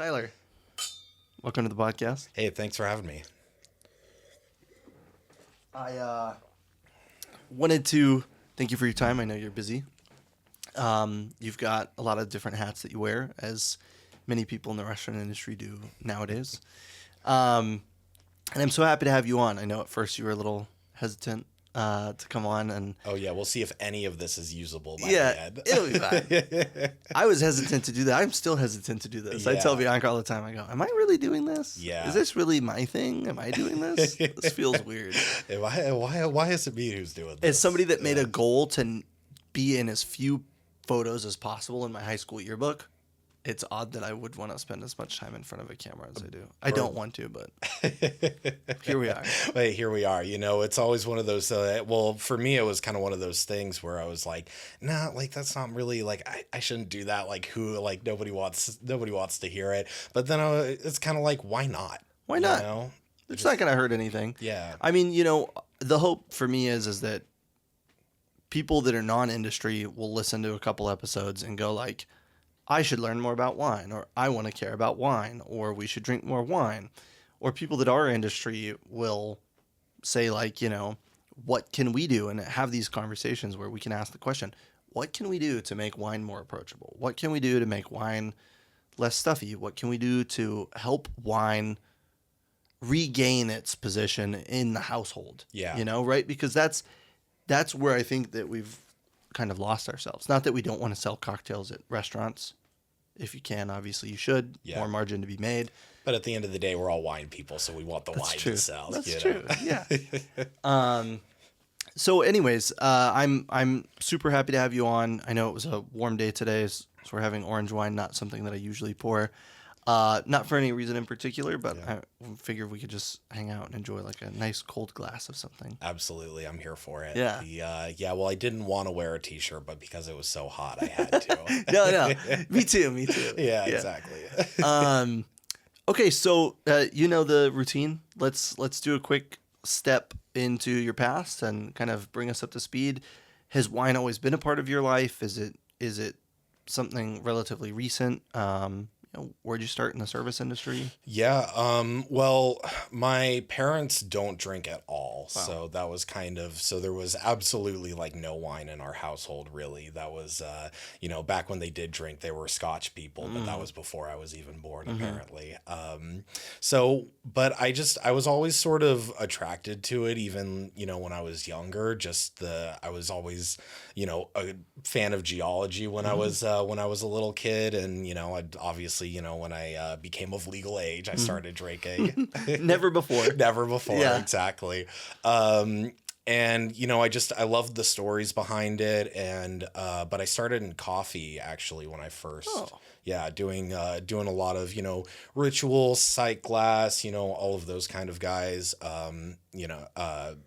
Tyler, welcome to the podcast. Hey, thanks for having me. I wanted to thank you for your time. I know you're busy. You've got a lot of different hats that you wear, as many people in the restaurant industry do nowadays. And I'm so happy to have you on. I know at first you were a little hesitant to come on, and Oh yeah, we'll see if any of this is usable by the end. it'll be fine. I was hesitant to do that. I'm still hesitant to do this. I tell Yeah. Bianca all the time. I go, "Am I really doing this? Yeah. Is this really my thing? Am I doing this? This feels weird." Why is it me who's doing this? As somebody that made a goal to be in as few photos as possible in my high school yearbook, it's odd that I would want to spend as much time in front of a camera as I do. I don't want to, but here we are. Wait, here we are. You know, it's always one of those. Well, for me, it was kind of one of those things where I was like, nah, like that's not really like I shouldn't do that. Like who? Like nobody wants to hear it. But then it's kind of like, why not? Why not? You know? It's not going to hurt anything. Yeah. I mean, the hope for me is that people that are non-industry will listen to a couple episodes and go like, I should learn more about wine, or I want to care about wine, or we should drink more wine. Or people that are industry will say like, what can we do? And have these conversations where we can ask the question, what can we do to make wine more approachable? What can we do to make wine less stuffy? What can we do to help wine regain its position in the household? Yeah. Right? Because that's where I think that we've kind of lost ourselves. Not that we don't want to sell cocktails at restaurants. If you can, obviously you should. Yeah. More margin to be made. But at the end of the day, we're all wine people, so we want the wine to sell. That's true. Yeah. So anyways, I'm super happy to have you on. I know it was a warm day today, so we're having orange wine, not something that I usually pour. Not for any reason in particular, but I figured we could just hang out and enjoy like a nice cold glass of something. Absolutely, I'm here for it. Yeah. Well, I didn't want to wear a t-shirt, but because it was so hot, I had to. No. Me too. Yeah, exactly. Okay, so the routine. Let's do a quick step into your past and kind of bring us up to speed. Has wine always been a part of your life? Is it something relatively recent? Where'd you start in the service industry? Yeah. Well, my parents don't drink at all. Wow. So that was so there was absolutely like no wine in our household, really. That was, back when they did drink, they were Scotch people, but that was before I was even born, apparently. But I was always sort of attracted to it, even, when I was younger. I was always, a fan of geology when I was a little kid. And, I'd obviously, when I became of legal age, I started drinking. Never before. Never before, Yeah. exactly. And I loved the stories behind it, and but I started in coffee actually when I first, doing a lot of ritual, sight glass, all of those kind of guys,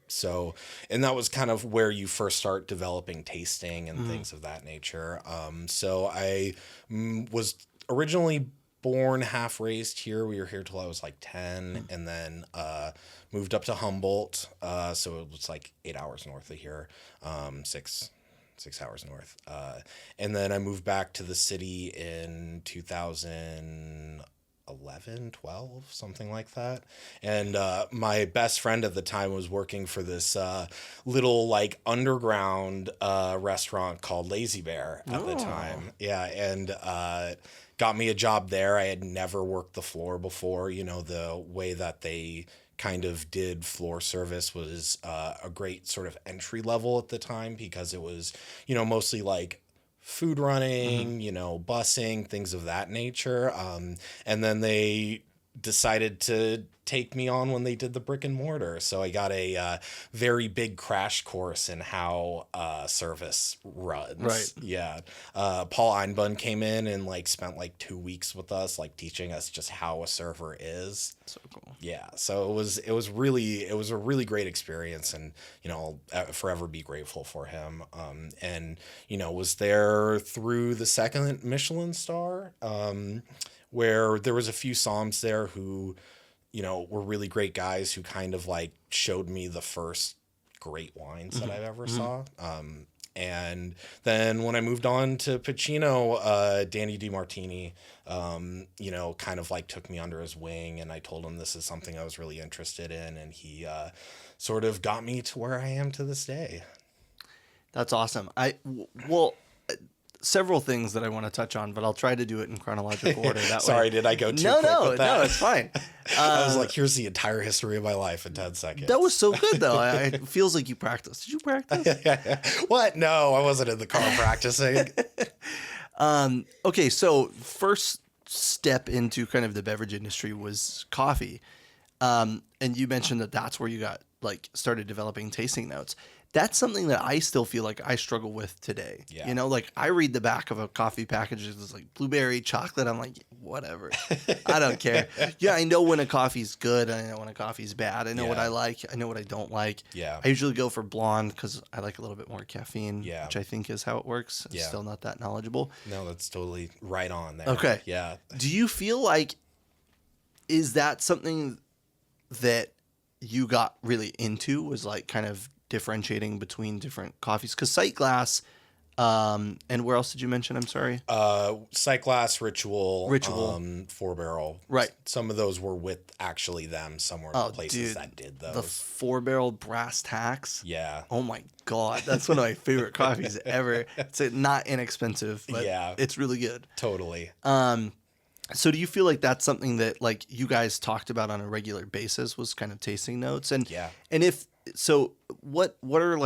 so, and that was kind of where you first start developing tasting and things of that nature. So I was originally born, half raised here. We were here till I was like 10, and then moved up to Humboldt. So it was like 8 hours north of here, 6 hours north. And then I moved back to the city in 2011, 12, something like that. And my best friend at the time was working for this little like underground restaurant called Lazy Bear at the time. Yeah, and got me a job there. I had never worked the floor before. The way that they kind of did floor service was a great sort of entry level at the time, because it was, mostly like food running, busing, things of that nature. And then they decided to take me on when they did the brick and mortar. So I got a very big crash course in how service runs. Right. Yeah. Paul Einbund came in and like spent like 2 weeks with us, like teaching us just how a server is. So cool. Yeah. So it was a really great experience, and I'll forever be grateful for him. And was there through the second Michelin star, where there was a few somms there who were really great guys who kind of like showed me the first great wines that I've ever saw. And then when I moved on to Piccino, Danny DiMartini, kind of like took me under his wing, and I told him this is something I was really interested in. And he sort of got me to where I am to this day. That's awesome. Well, several things that I want to touch on, but I'll try to do it in chronological order. That Sorry, way. did I go too quick with that? No, it's fine. I was like, here's the entire history of my life in 10 seconds. That was so good, though. It feels like you practiced. Did you practice? What? No, I wasn't in the car practicing. Okay, so first step into kind of the beverage industry was coffee. And you mentioned that that's where you got started developing tasting notes. That's something that I still feel like I struggle with today. Yeah. I read the back of a coffee package, it's like blueberry chocolate. I'm like, whatever. I don't care. Yeah, I know when a coffee's good. I know when a coffee's bad. I know what I like. I know what I don't like. Yeah. I usually go for blonde because I like a little bit more caffeine, Yeah. which I think is how it works. I'm still not that knowledgeable. No, that's totally right on there. Okay. Yeah. Do you feel like, is that something that you got really into, was kind of differentiating between different coffees? Because Sight Glass, and where else did you mention? I'm sorry. Sight Glass, Ritual, 4-barrel. Right. Some of those were with actually them. Some were the places that did those. The 4-barrel brass tacks. Yeah. Oh my God, that's one of my favorite coffees ever. It's not inexpensive, but it's really good. Totally. So do you feel like that's something that you guys talked about on a regular basis, was kind of tasting notes? And and if so, what are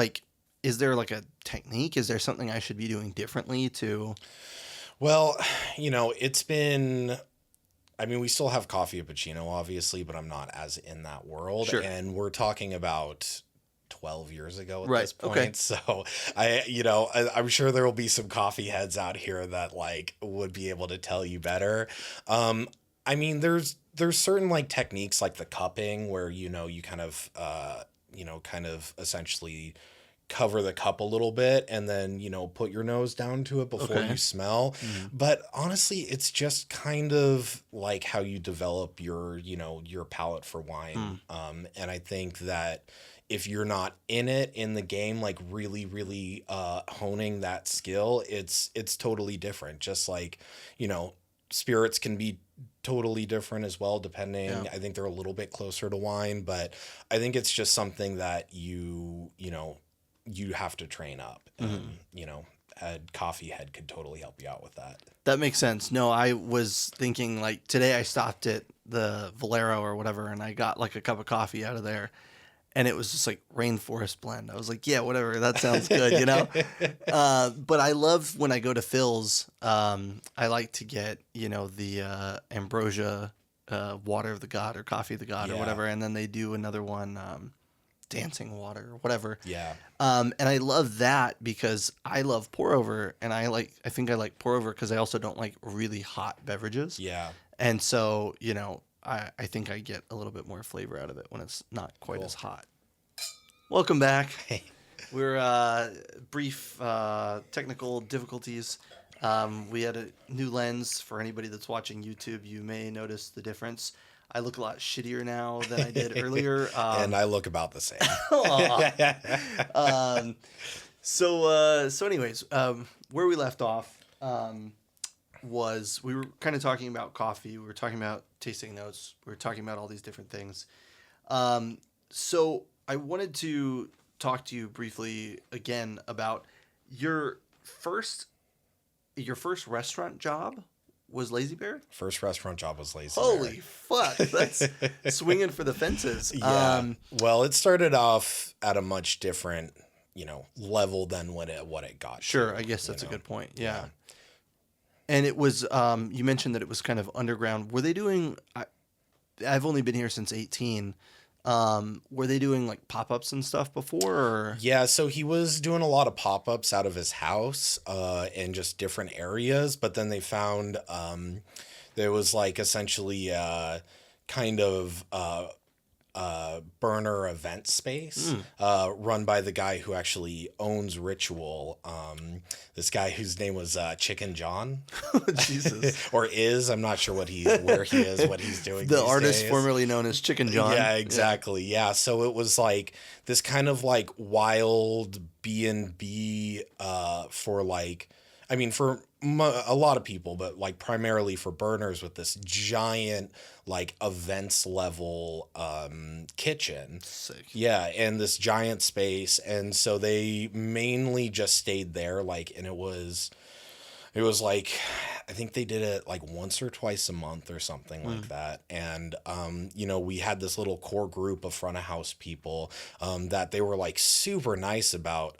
is there a technique? Is there something I should be doing differently to? Well, it's been, I mean, we still have coffee at Piccino, obviously, but I'm not as in that world. Sure. And we're talking about 12 years ago at Right. this point. Okay. So I'm sure there will be some coffee heads out here that would be able to tell you better. I mean, there's certain techniques like the cupping where, you kind of, kind of essentially cover the cup a little bit and then, put your nose down to it before you smell. Mm-hmm. But honestly, it's just kind of like how you develop your palate for wine. And I think that if you're not in the game, really, really honing that skill, it's totally different. Just spirits can be totally different as well, depending. Yeah. I think they're a little bit closer to wine, but I think it's just something that you have to train up. And, a coffee head could totally help you out with that. That makes sense. No, I was thinking today I stopped at the Valero or whatever, and I got a cup of coffee out of there. And it was just rainforest blend. I was like, yeah, whatever. That sounds good, But I love when I go to Phil's, I like to get, the ambrosia water of the god or coffee of the god or whatever. And then they do another one, dancing water or whatever. Yeah. And I love that because I love pour over. And I think I like pour over because I also don't like really hot beverages. Yeah. And so, I think I get a little bit more flavor out of it when it's not quite as hot. Welcome back. Hey. We're brief technical difficulties. We had a new lens. For anybody that's watching YouTube, you may notice the difference. I look a lot shittier now than I did earlier. And I look about the same. So anyways, where we left off was we were kind of talking about coffee. We were talking about tasting notes. We were talking about all these different things. So I wanted to talk to you briefly again about your first restaurant job was Lazy Bear? First restaurant job was Lazy Bear. Holy fuck. That's swinging for the fences. Yeah. Well, it started off at a much different, level than what it got. Sure. I guess that's a good point. Yeah. And it was, you mentioned that it was kind of underground. Were they doing, I've only been here since 18. Were they doing pop-ups and stuff before? Or? Yeah, so he was doing a lot of pop-ups out of his house in just different areas, but then they found there was essentially kind of burner event space run by the guy who actually owns Ritual. This guy whose name was Chicken John. Jesus. Or is. I'm not sure where he is, what he's doing The these artist days. formerly known as Chicken John. Yeah, exactly. Yeah. So it was like this kind of like wild B&B for like, I mean, for a lot of people, but like primarily for burners, with this giant like events level kitchen. Sick. Yeah, and this giant space. And so they mainly just stayed there, like, and it was like, I think they did it like once or twice a month or something like that. And, you know, we had this little core group of front of house people that they were like super nice about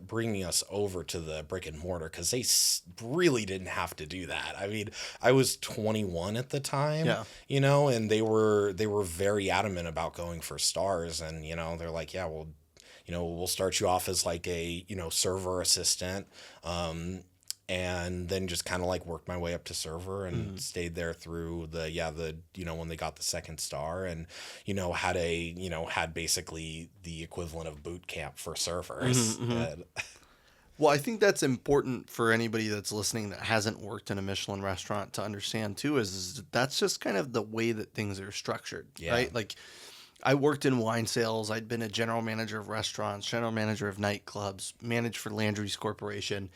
bringing us over to the brick and mortar, because they really didn't have to do that. I mean, I was 21 at the time, you know, and they were very adamant about going for stars. And, you know, they're like, yeah, well, you know, we'll start you off as like a, you know, server assistant. And then just kind of like worked my way up to server and stayed there through the, you know, when they got the second star, and, you know, had basically the equivalent of boot camp for servers. Well, I think that's important for anybody that's listening that hasn't worked in a Michelin restaurant to understand too, is that's just kind of the way that things are structured, right? Like, I worked in wine sales. I'd been a general manager of restaurants, general manager of nightclubs, managed for Landry's Corporation.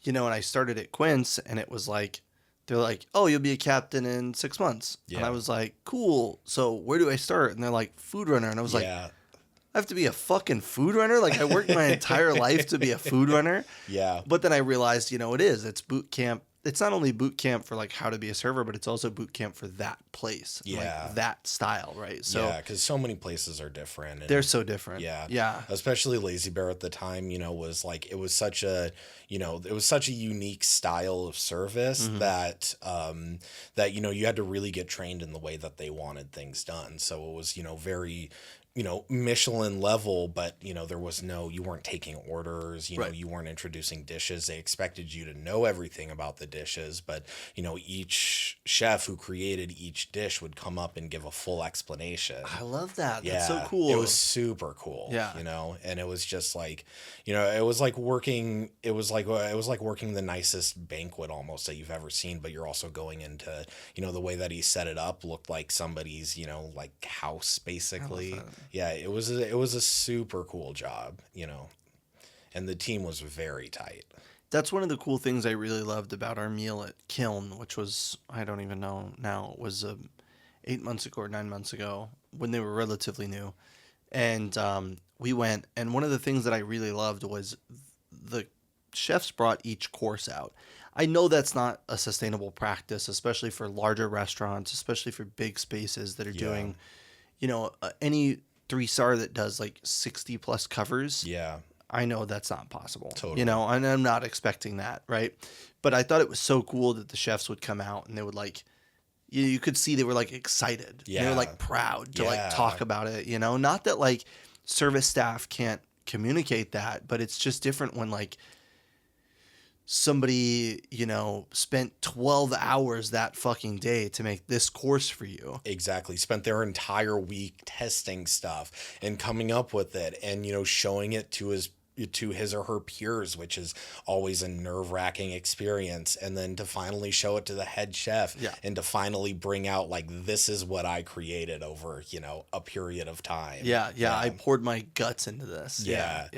You know, and I started at Quince, and it was like, they're like, oh, you'll be a captain in 6 months. Yeah. And I was like, cool. So where do I start? And they're like, food runner. And I was like, I have to be a fucking food runner? Like, I worked my entire life to be a food runner. Yeah. But then I realized, you know, it's boot camp. It's not only boot camp for like how to be a server, but it's also boot camp for that place. Yeah. Like that style, right? So, yeah, because so many places are different. And they're so different. Yeah. Yeah. Especially Lazy Bear at the time, you know, was like, it was such a unique style of service that, you know, you had to really get trained in the way that they wanted things done. So it was, you know, very, you know, Michelin level, but, you know, you weren't taking orders, you know, you weren't introducing dishes. They expected you to know everything about the dishes, but, you know, each chef who created each dish would come up and give a full explanation. I love that. Yeah. That's so cool. It was super cool. Yeah. You know, and it was just like, you know, it was like working the nicest banquet almost that you've ever seen, but you're also going into, you know, the way that he set it up looked like somebody's, you know, like house basically. Yeah, it was a super cool job, you know, and the team was very tight. That's one of the cool things I really loved about our meal at Kiln, which was, I don't even know now, it was 8 months ago or 9 months ago when they were relatively new. And we went, and one of the things that I really loved was the chefs brought each course out. I know that's not a sustainable practice, especially for larger restaurants, especially for big spaces that are doing, you know, any 3-star that does like 60 plus covers. Yeah. I know that's not possible. Totally. You know, and I'm not expecting that, right? But I thought it was so cool that the chefs would come out and they would like, you could see they were like excited. Yeah. They were like proud to like talk about it, you know? Not that like service staff can't communicate that, but it's just different when like somebody, you know, spent 12 hours that fucking day to make this course for you. Exactly. Spent their entire week testing stuff and coming up with it and, you know, showing it to his or her peers, which is always a nerve-wracking experience. And then to finally show it to the head chef and to finally bring out like, this is what I created over, you know, a period of time. Yeah. I poured my guts into this. Yeah.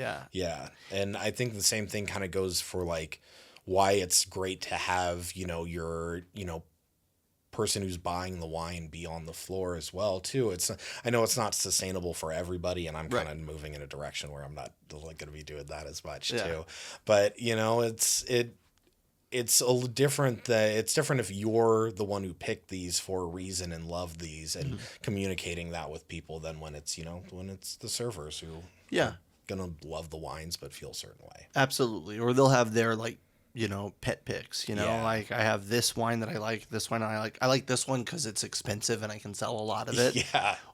And I think the same thing kind of goes for like why it's great to have, you know, your, you know, person who's buying the wine be on the floor as well too. I know it's not sustainable for everybody, and I'm kind of moving in a direction where I'm not going to be doing that as much too. But you know, it's a little different. It's different if you're the one who picked these for a reason and love these and communicating that with people than when it's, you know, when it's the servers who are gonna love the wines but feel a certain way. Absolutely. Or they'll have their like, you know, pet picks, you know, like I have this wine that I like, this one I like this one because it's expensive and I can sell a lot of it.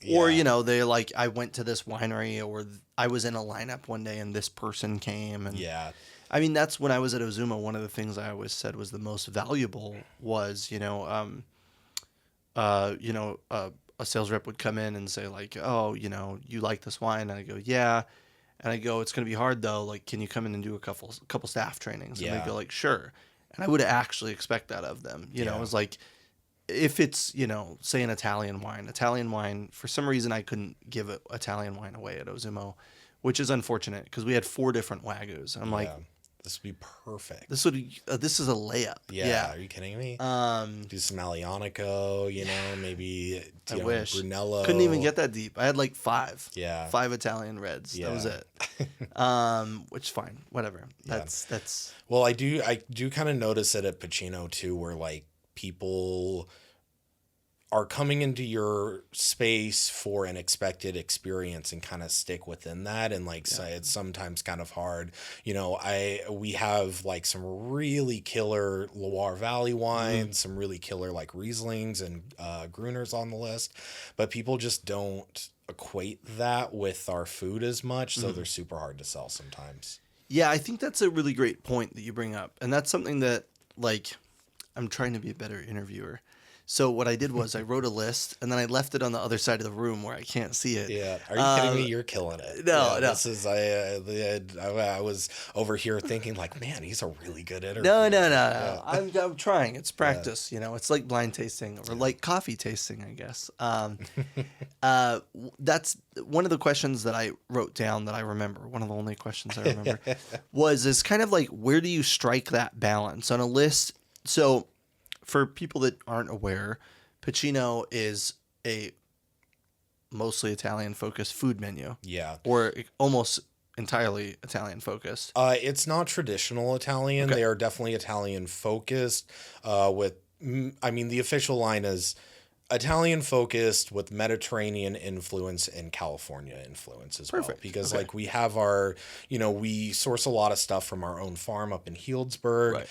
Or, you know, they like, I went to this winery, or I was in a lineup one day and this person came. And I mean, that's when I was at Ozuma. One of the things I always said was the most valuable was, a sales rep would come in and say like, oh, you like this wine? And I go, yeah. And I go, it's going to be hard though. Like, can you come in and do a couple staff trainings? And they go like, sure. And I would actually expect that of them. It was like, if it's, say an Italian wine, for some reason I couldn't give Italian wine away at Ozumo, which is unfortunate because we had 4 different Wagyus. I'm like, this would be perfect. This is a layup. Yeah. Are you kidding me? Do some Aglianico, maybe I wish. Brunello. Couldn't even get that deep. I had like 5. Yeah. 5 Italian reds. That was it. Which fine, whatever. That's. Well, I do kind of notice it at Piccino too, where like people are coming into your space for an expected experience and kind of stick within that. And like, so it's sometimes kind of hard. We have like some really killer Loire Valley wines, some really killer like Rieslings and Gruners on the list, but people just don't equate that with our food as much. So they're super hard to sell sometimes. Yeah. I think that's a really great point that you bring up. And that's something that like, I'm trying to be a better interviewer. So what I did was I wrote a list and then I left it on the other side of the room where I can't see it. Yeah. Are you kidding me? You're killing it. No. This is, I was over here thinking like, man, he's a really good interviewer. No. Yeah. I'm trying. It's practice. It's like blind tasting or like coffee tasting, I guess. That's one of the questions that I wrote down that I remember. One of the only questions I remember is kind of like, where do you strike that balance on a list? So for people that aren't aware, Piccino is a mostly Italian-focused food menu. Yeah. Or almost entirely Italian-focused. It's not traditional Italian. Okay. They are definitely Italian-focused. The official line is Italian-focused with Mediterranean influence and California influence as well. Because like we have our, we source a lot of stuff from our own farm up in Healdsburg. Right.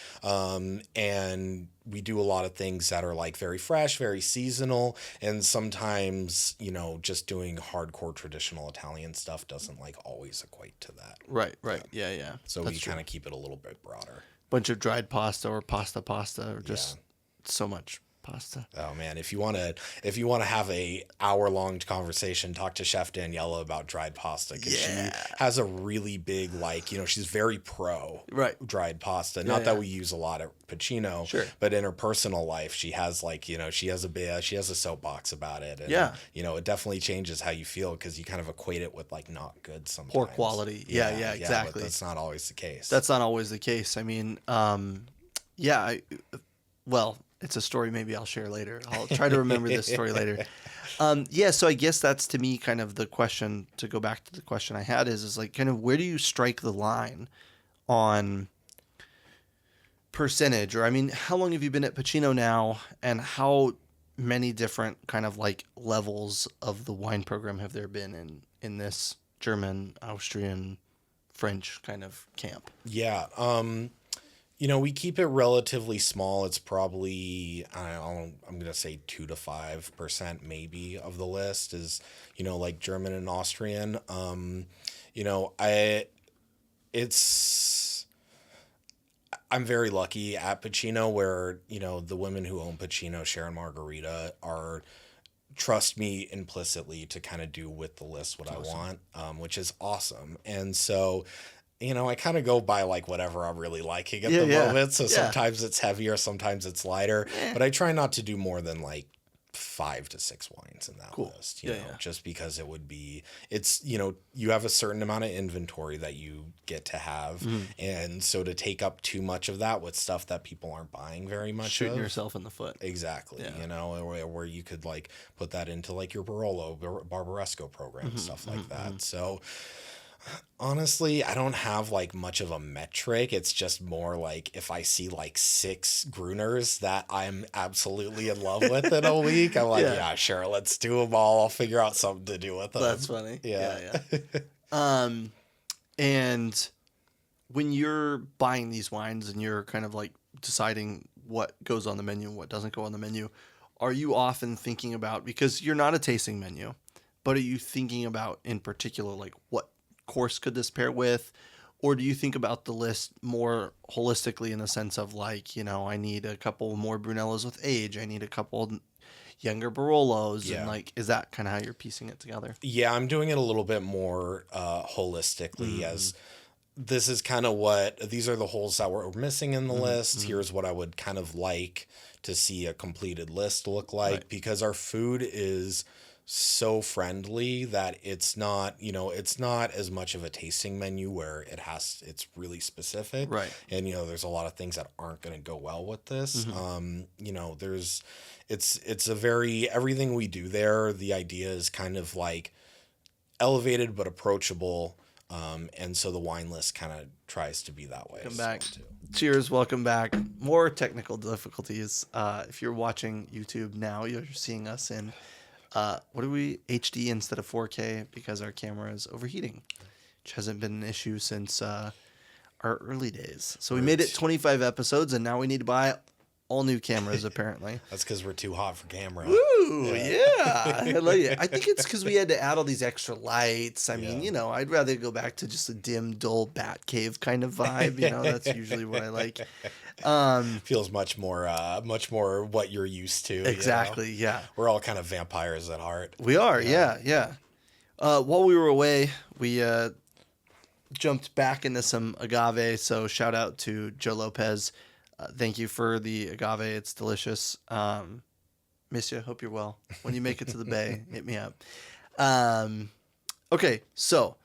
And we do a lot of things that are like very fresh, very seasonal. And sometimes, just doing hardcore traditional Italian stuff doesn't like always equate to that. Right. Yeah. So we kind of keep it a little bit broader. Bunch of dried pasta or pasta or just so much pasta. Oh man, if you want to have a hour-long conversation, talk to Chef Daniela about dried pasta because she has a really big she's very pro dried pasta. Not that we use a lot at Piccino, but in her personal life she has she has a soapbox about it. And, it definitely changes how you feel because you kind of equate it with like not good sometimes. Poor quality. Yeah, exactly. But that's not always the case. That's not always the case. I mean, it's a story maybe I'll share later. I'll try to remember this story later. So I guess that's to me kind of the question, to go back to the question I had is like kind of where do you strike the line on percentage? Or I mean, how long have you been at Piccino now and how many different kind of like levels of the wine program have there been in this German, Austrian, French kind of camp? Yeah. We keep it relatively small. It's probably, I'm going to say 2 to 5% maybe of the list is, like German and Austrian. I'm very lucky at Piccino where, the women who own Piccino, Sharon Margarita, trust me implicitly to kind of do with the list what I want, which is awesome. And so, I kind of go by like whatever I'm really liking at the moment. So sometimes it's heavier, sometimes it's lighter, but I try not to do more than like 5 to 6 wines in that list, just because you have a certain amount of inventory that you get to have. And so to take up too much of that with stuff that people aren't buying very much Shooting yourself in the foot. Exactly. Where you could like put that into like your Barolo, Barbaresco program, stuff like that. So honestly, I don't have like much of a metric. It's just more like if I see like 6 Gruners that I'm absolutely in love with in a week, I'm like, yeah, sure, let's do them all. I'll figure out something to do with them. That's funny. Yeah. And when you're buying these wines and you're kind of like deciding what goes on the menu and what doesn't go on the menu, are you often thinking about, because you're not a tasting menu, but are you thinking about in particular like what course could this pair with, or do you think about the list more holistically in the sense of like, I need a couple more Brunellos with age, I need a couple, younger Barolos, and Yeah. like, is that kind of how you're piecing it together? Yeah, I'm doing it a little bit more holistically, as this is kind of what these are the holes that were missing in the list. Here's what I would kind of like to see a completed list look like, Right. because our food is so friendly that it's not, it's not as much of a tasting menu where it's really specific. Right. And, there's a lot of things that aren't going to go well with this. It's a very, everything we do there, the idea is kind of like elevated but approachable. And so the wine list kind of tries to be that way. Welcome back. Too. Cheers. Welcome back. More technical difficulties. If you're watching YouTube now, you're seeing us in what are we, HD instead of 4K, because our camera is overheating, which hasn't been an issue since our early days. So we made it 25 episodes, and now we need to buy all new cameras, apparently. That's because we're too hot for camera. Ooh, yeah. I like it. I think it's because we had to add all these extra lights. I mean, I'd rather go back to just a dim, dull bat cave kind of vibe. That's usually what I like. Feels much more what you're used to. Exactly, yeah. We're all kind of vampires at heart. We are, yeah. While we were away, we jumped back into some agave. So shout out to Joe Lopez. Thank you for the agave. It's delicious. Miss you. Hope you're well. When you make it to the bay, hit me up. Okay, so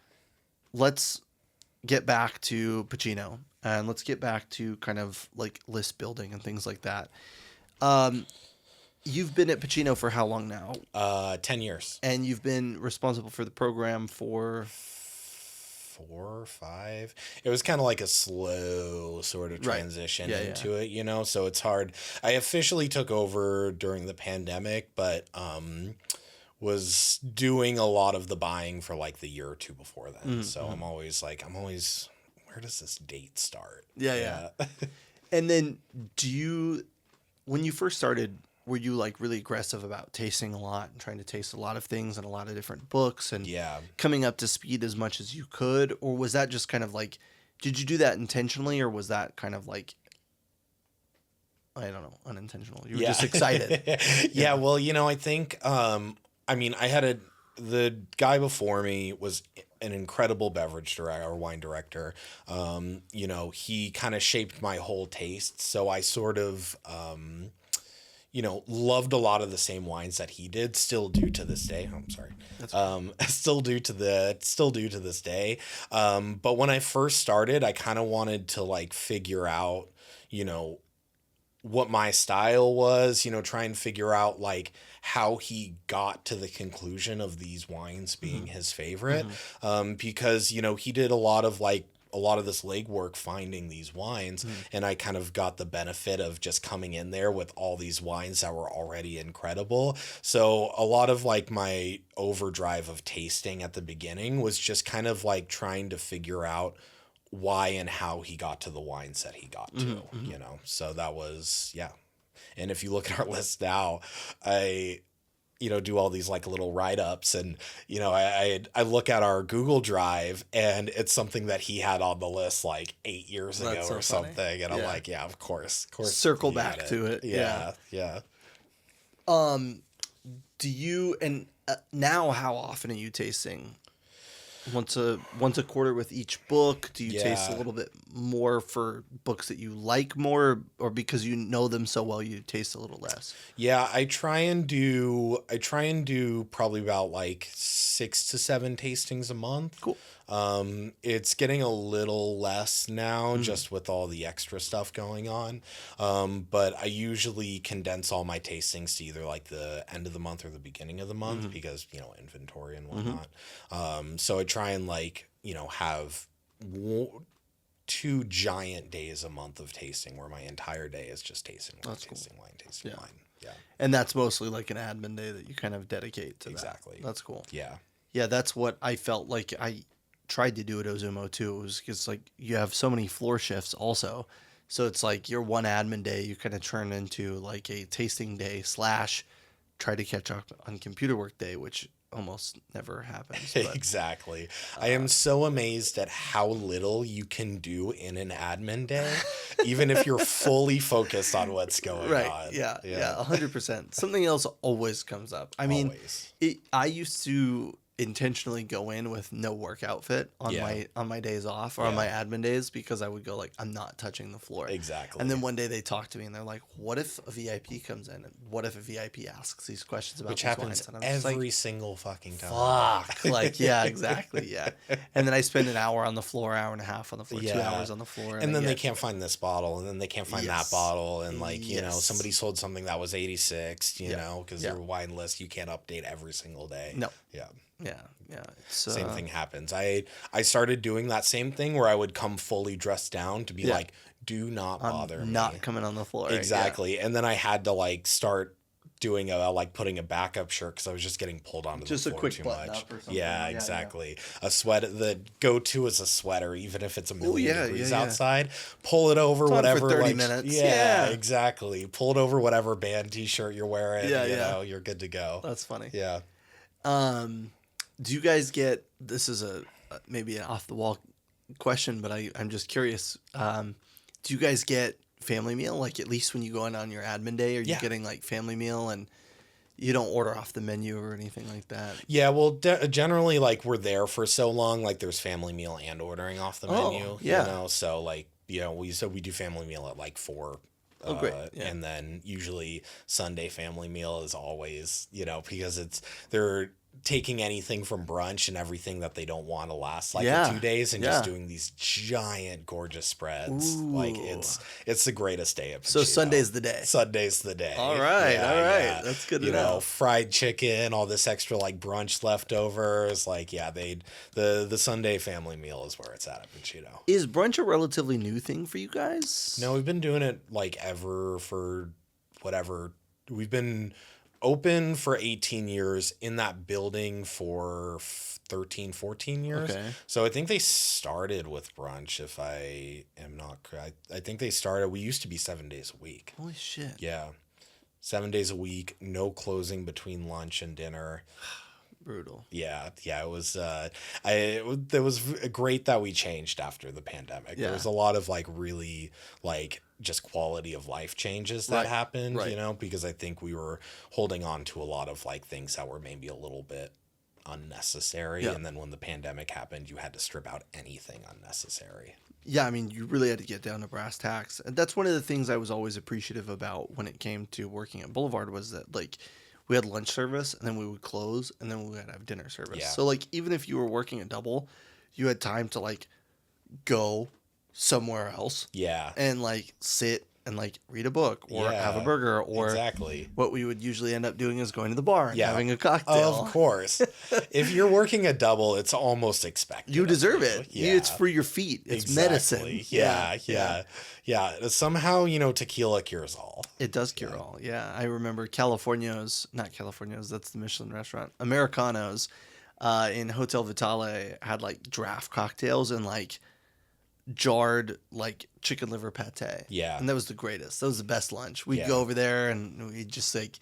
let's get back to Piccino, and let's get back to kind of like list building and things like that. You've been at Piccino for how long now? 10 years. And you've been responsible for the program for 4 or 5. It was kind of like a slow sort of transition into it, so it's hard. I officially took over during the pandemic, but was doing a lot of the buying for like the year or two before then. So I'm always where does this date start? Yeah. And then when you first started, were you like really aggressive about tasting a lot and trying to taste a lot of things and a lot of different books and coming up to speed as much as you could? Or was that just kind of like, did you do that intentionally, or was that kind of like, I don't know, unintentional? You were just excited. Yeah. Well, I think, the guy before me was an incredible beverage director or wine director. He kind of shaped my whole taste. So I sort of, loved a lot of the same wines that he did, still do to this day. I'm sorry. Still do to this day. But when I first started, I kind of wanted to like figure out, what my style was, try and figure out like how he got to the conclusion of these wines being his favorite. Because, he did a lot of this legwork finding these wines, and I kind of got the benefit of just coming in there with all these wines that were already incredible. So a lot of like my overdrive of tasting at the beginning was just kind of like trying to figure out why and how he got to the wines that he got to, so that was, And if you look at our list now, I do all these like little write-ups, and, I look at our Google Drive, and it's something that he had on the list like 8 years ago or something. And I'm like, of course. Circle back to it. Yeah. Do you, and now how often are you tasting? Once a quarter with each book? Do you taste a little bit more for books that you like more, or because you know them so well you taste a little less? Yeah, I try and do probably about like 6 to 7 tastings a month. Cool. It's getting a little less now, just with all the extra stuff going on. But I usually condense all my tastings to either like the end of the month or the beginning of the month, because, inventory and whatnot. So I try and like, have 2 giant days a month of tasting where my entire day is just tasting wine, tasting wine. Yeah. And that's mostly like an admin day that you kind of dedicate to Exactly. that. That's cool. Yeah. Yeah, that's what I felt like. I tried to do at Ozumo too. It was because like you have so many floor shifts also. So it's like your one admin day you kind of turn into like a tasting day / try to catch up on computer work day, which almost never happens. But Exactly. I am so amazed at how little you can do in an admin day, even if you're fully focused on what's going right, on. yeah, 100%. Something else always comes up. I mean, Always. I used to intentionally go in with no work outfit on Yeah. my days off or on my admin days because I would go like, I'm not touching the floor. Exactly. And then one day they talk to me and they're like, what if a VIP comes in and what if a VIP asks these questions about Which these happens wines? And I'm just every like, single fucking time. fuck. Like, yeah, exactly. Yeah. And then I spend an hour on the floor, hour and a half on the floor, 2 Yeah. hours on the floor. And then I they get, can't find this bottle, and then they can't find Yes. that bottle, and like, you know, Yes. somebody sold something that was 86, you Yeah. know, because Yeah. your wine list you can't update every single day. No. Yeah. Yeah. Yeah. It's, Same thing happens. I started doing that same thing where I would come fully dressed down to be Yeah. like, do not I'm bother me. not coming on the floor. Yeah. Exactly. And then I had to like start doing like putting a backup shirt because I was just getting pulled onto Just the a floor quick too button much. up or something. Yeah, Yeah, exactly. A sweater. The go-to is a sweater, even if it's a million yeah, degrees yeah, yeah. outside. Pull it over on for whatever. 30 like, minutes. Yeah, Yeah. exactly. Pull it over whatever band T-shirt you're wearing. Yeah, you yeah. know, you're good to go. That's funny. Yeah. Do you guys get, this is a maybe an off the wall question, but I'm just curious. Do you guys get family meal? Like at least when you go in on your admin day, are you Yeah. getting like family meal and you don't order off the menu or anything like that? Yeah, well, generally, like, we're there for so long, like, there's family meal and ordering off the menu, yeah. you know? So, like, you know, we do family meal at, like, 4. Oh, great. Yeah. And then usually Sunday family meal is always, you know, because they're taking anything from brunch and everything that they don't want to last like Yeah. 2 days and Yeah. just doing these giant gorgeous spreads. Like Ooh. it's the greatest day of So Piccino. Sunday's the day. Sunday's the day. All right, all right. That's good to You know. fried chicken, all this extra like brunch leftovers. Like, yeah, the Sunday family meal is where it's at Piccino. Is brunch a relatively new thing for you guys? No, we've been doing it like ever for whatever. We've been open for 18 years, in that building for 13, 14 years. Okay. So I think they started with brunch, if I am not correct. I think they started, we used to be 7 days a week. Holy shit. Yeah. 7 days a week, no closing between lunch and dinner. Brutal. Yeah, it was it was great that we changed after the pandemic. Yeah. There was a lot of like really like just quality of life changes that Right, happened, right. you know, because I think we were holding on to a lot of like things that were maybe a little bit unnecessary, Yeah. and then when the pandemic happened, you had to strip out anything unnecessary. Yeah, I mean, you really had to get down to brass tacks. And that's one of the things I was always appreciative about when it came to working at Boulevard was that, like, we had lunch service, and then we would close, and then we would have dinner service. Yeah. So, like, even if you were working a double, you had time to, like, go somewhere else Yeah. and, like, sit and, like, read a book or have a Yeah, burger or exactly. what we would usually end up doing is going to the bar and Yeah. having a cocktail. Of course. If you're working a double, it's almost expected. You of deserve you. it. Yeah. It's for your feet. It's medicine. Yeah. Somehow, tequila cures all. It does cure all. Yeah. I remember not Californios, that's the Michelin restaurant. Americanos in Hotel Vitale had like draft cocktails and like jarred like chicken liver pate. Yeah. And that was the greatest. That was the best lunch. We'd Yeah. go over there and we'd just like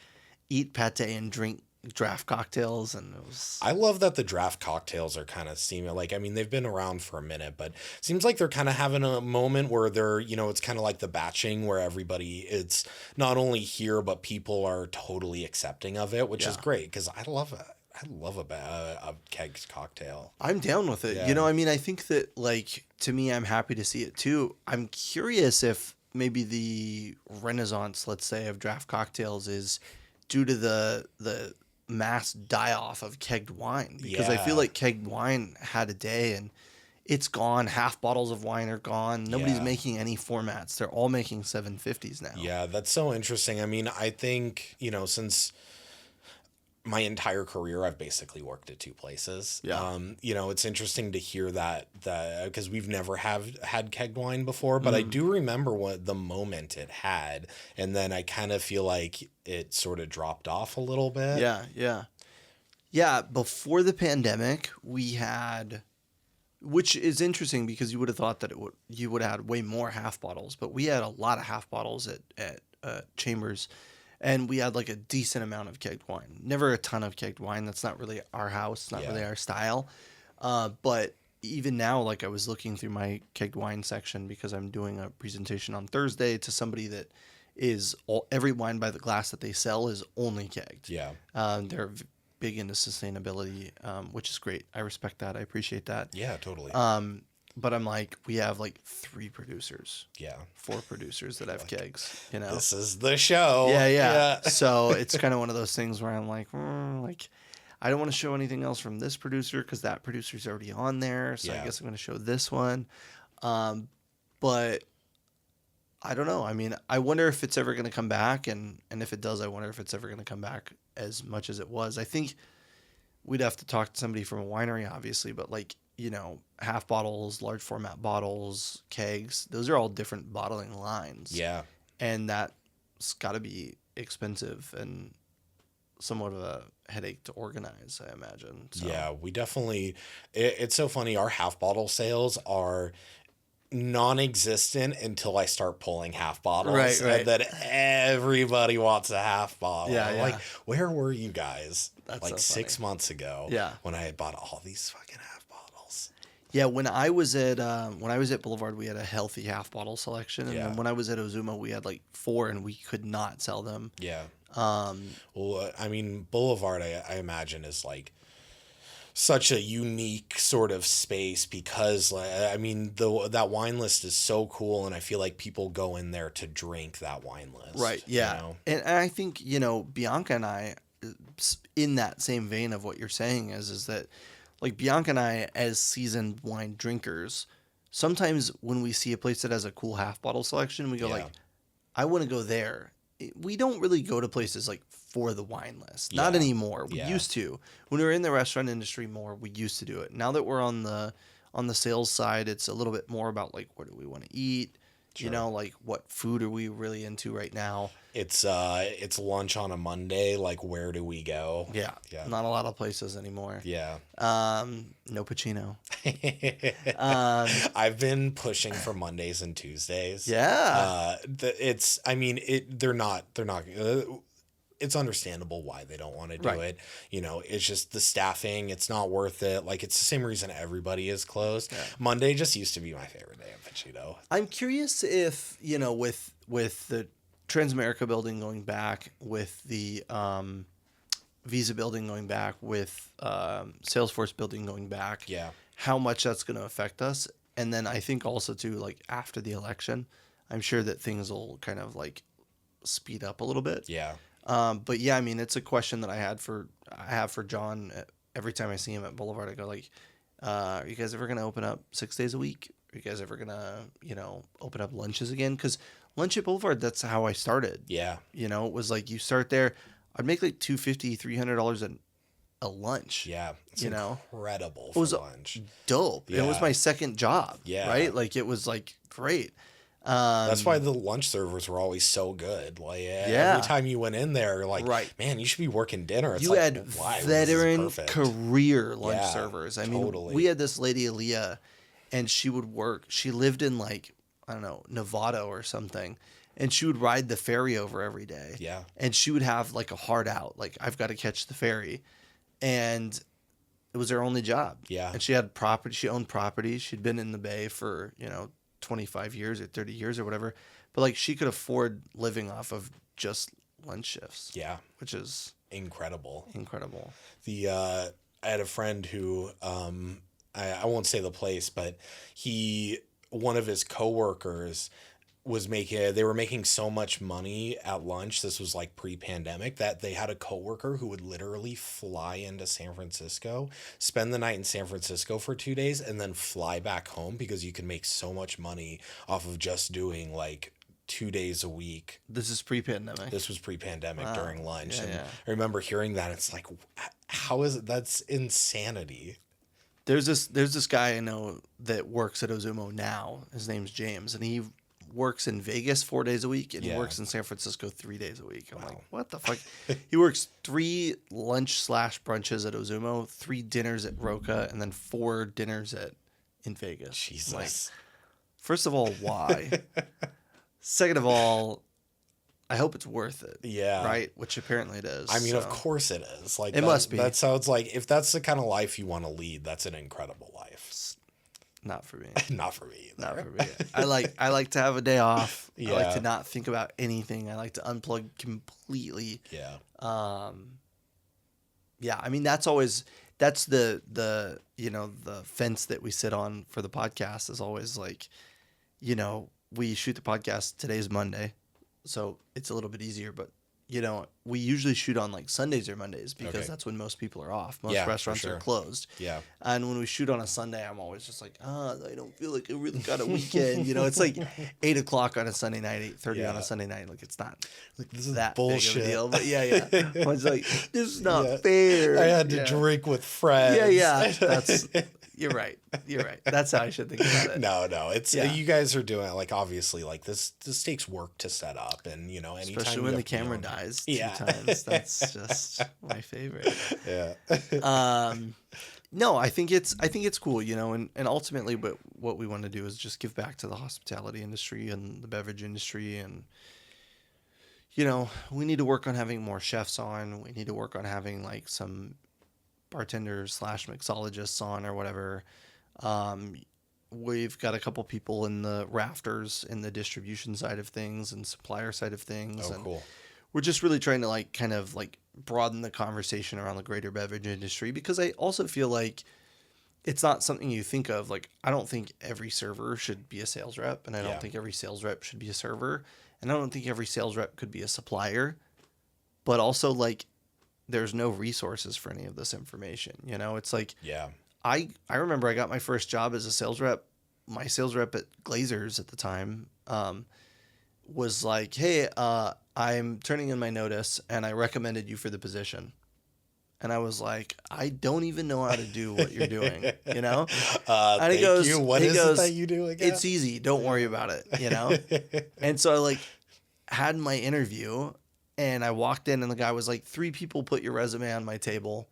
eat pate and drink draft cocktails, and it was I love that the draft cocktails are kind of seeming like, I mean, they've been around for a minute, but it seems like they're kind of having a moment where they're, it's kind of like the batching where it's not only here, but people are totally accepting of it, which is Yeah. great because I love it. I love a keg cocktail. I'm down with it. Yeah. I mean, I think that, like, to me, I'm happy to see it too. I'm curious if maybe the renaissance, let's say, of draft cocktails is due to the mass die-off of kegged wine. Because I feel Yeah. like kegged wine had a day and it's gone. Half bottles of wine are gone. Nobody's Yeah. making any formats. They're all making 750s now. Yeah, that's so interesting. I mean, I think, since my entire career, I've basically worked at two places. Yeah. It's interesting to hear that because we've never had kegged wine before, but I do remember what the moment it had, and then I kind of feel like it sort of dropped off a little bit. Yeah, before the pandemic, we had, which is interesting because you would have thought that you would have had way more half bottles, but we had a lot of half bottles at Chambers. And we had like a decent amount of kegged wine. Never a ton of kegged wine. That's not really our house, not really our style. But even now, like I was looking through my kegged wine section because I'm doing a presentation on Thursday to somebody that is every wine by the glass that they sell is only kegged. Yeah. They're big into sustainability, which is great. I respect that. I appreciate that. Yeah, totally. But I'm like, we have like 3 producers. Yeah. 4 producers that have kegs, you know? This is the show. Yeah. So it's kind of one of those things where I'm like, I don't want to show anything else from this producer because that producer's already on there. So I guess I'm going to show this one. But I don't know. I mean, I wonder if it's ever going to come back. And if it does, I wonder if it's ever going to come back as much as it was. I think we'd have to talk to somebody from a winery, obviously, but like, you know, half bottles, large format bottles, kegs, those are all different bottling lines. Yeah. And that's got to be expensive and somewhat of a headache to organize, I imagine. So. Yeah, we definitely, it's so funny. Our half bottle sales are non-existent until I start pulling half bottles. Right. And then everybody wants a half bottle. Yeah. Like, where were you guys That's like so 6 months ago? Yeah. When I had bought all these fucking half bottles. Yeah, when I was at Boulevard, we had a healthy half bottle selection, and then when I was at Ozuma, we had like 4, and we could not sell them. Yeah. Well, I mean, Boulevard, I imagine, is like such a unique sort of space because, I mean, that wine list is so cool, and I feel like people go in there to drink that wine list. Right. Yeah. You know? And I think, you know, Bianca and I, in that same vein of what you're saying, is that like Bianca and I, as seasoned wine drinkers, sometimes when we see a place that has a cool half bottle selection, we go like, I want to go there. We don't really go to places like for the wine list. Not anymore. We used to. When we were in the restaurant industry more, we used to do it. Now that we're on the sales side, it's a little bit more about like, what do we want to eat? Sure. You know, like what food are we really into right now? It's lunch on a Monday. Like, where do we go? Yeah. Not a lot of places anymore. Yeah. No Piccino. I've been pushing for Mondays and Tuesdays. Yeah. They're not. It's understandable why they don't want to do it. You know, it's just the staffing. It's not worth it. Like, it's the same reason everybody is closed. Yeah. Monday just used to be my favorite day of Piccino. I'm curious if, you know, with the Transamerica building going back, with the Visa building going back, with Salesforce building going back, how much that's going to affect us. And then I think also too, like after the election, I'm sure that things will kind of like speed up a little bit. Yeah. But yeah, I mean, it's a question that I have for John every time I see him at Boulevard. I go like, are you guys ever going to open up 6 days a week? Are you guys ever going to, you know, open up lunches again? Because lunch at Boulevard, that's how I started. Yeah. You know, it was like you start there. I'd make like $250, $300 a lunch. Yeah. It's incredible for lunch. Dope. Yeah. It was my second job. Yeah. Right? Like it was like great. That's why the lunch servers were always so good. Like every time you went in there, you're like, man, you should be working dinner. It's you like, had veteran career lunch servers. I mean, we had this lady, Aaliyah, and she would work. She lived in like, I don't know, Nevada or something. And she would ride the ferry over every day. Yeah. And she would have like a hard out. Like, I've got to catch the ferry. And it was her only job. Yeah. And she had property. She owned property. She'd been in the Bay for, 25 years or 30 years or whatever. But like she could afford living off of just lunch shifts. Yeah. Which is incredible. I had a friend who, I won't say the place, but one of his coworkers they were making so much money at lunch. This was like pre-pandemic, that they had a coworker who would literally fly into San Francisco, spend the night in San Francisco for 2 days, and then fly back home because you can make so much money off of just doing like 2 days a week. This is pre-pandemic. This was pre-pandemic during lunch. Yeah, and yeah. I remember hearing that. It's like, how is it? That's insanity. There's this guy I know that works at Ozumo now. His name's James, and he works in Vegas 4 days a week, and he works in San Francisco 3 days a week. I'm like, what the fuck? He works 3 lunch/brunches at Ozumo, 3 dinners at Roca, and then 4 dinners in Vegas. Jesus. Like, first of all, why? Second of all, I hope it's worth it. Yeah. Right? Which apparently it is. I mean, of so. course it is. Like It must be. That sounds like, if that's the kind of life you want to lead, that's an incredible life. It's not for me. Not for me either. Not for me. I like to have a day off. Yeah. I like to not think about anything. I like to unplug completely. Yeah. Yeah, I mean that's the you know, the fence that we sit on for the podcast is always like, you know, we shoot the podcast, today's Monday, so it's a little bit easier, but you know, we usually shoot on like Sundays or Mondays because that's when most people are off. Most restaurants are closed. Yeah. And when we shoot on a Sunday, I'm always just like, I don't feel like I really got a weekend. You know, it's like 8 o'clock on a Sunday night, 8:30 on a Sunday night. Like it's not Like, this is that bullshit. big of a deal. But yeah. I was like, this is not fair. I had to drink with friends. Yeah. That's you're right. That's how I should think about it. No. It's you guys are doing it, like, obviously, like this takes work to set up, and you know, anytime especially when the camera dies 2 times. That's just my favorite. Yeah. No, I think it's cool, you know, and ultimately what we want to do is just give back to the hospitality industry and the beverage industry, and you know, we need to work on having more chefs on. We need to work on having like some bartenders / mixologists on or whatever. We've got a couple people in the rafters in the distribution side of things and supplier side of things. Oh, and cool. we're just really trying to like kind of like broaden the conversation around the greater beverage industry, because I also feel like it's not something you think of. Like, I don't think every server should be a sales rep, and I don't think every sales rep should be a server, and I don't think every sales rep could be a supplier, but also like there's no resources for any of this information. You know, it's like, I remember I got my first job as a sales rep. My sales rep at Glazers at the time was like, hey, I'm turning in my notice and I recommended you for the position. And I was like, I don't even know how to do what you're doing, you know? And he goes, What is it that you do again? It's easy. Don't worry about it, you know? And so I like had my interview and I walked in and the guy was like, 3 people put your resume on my table.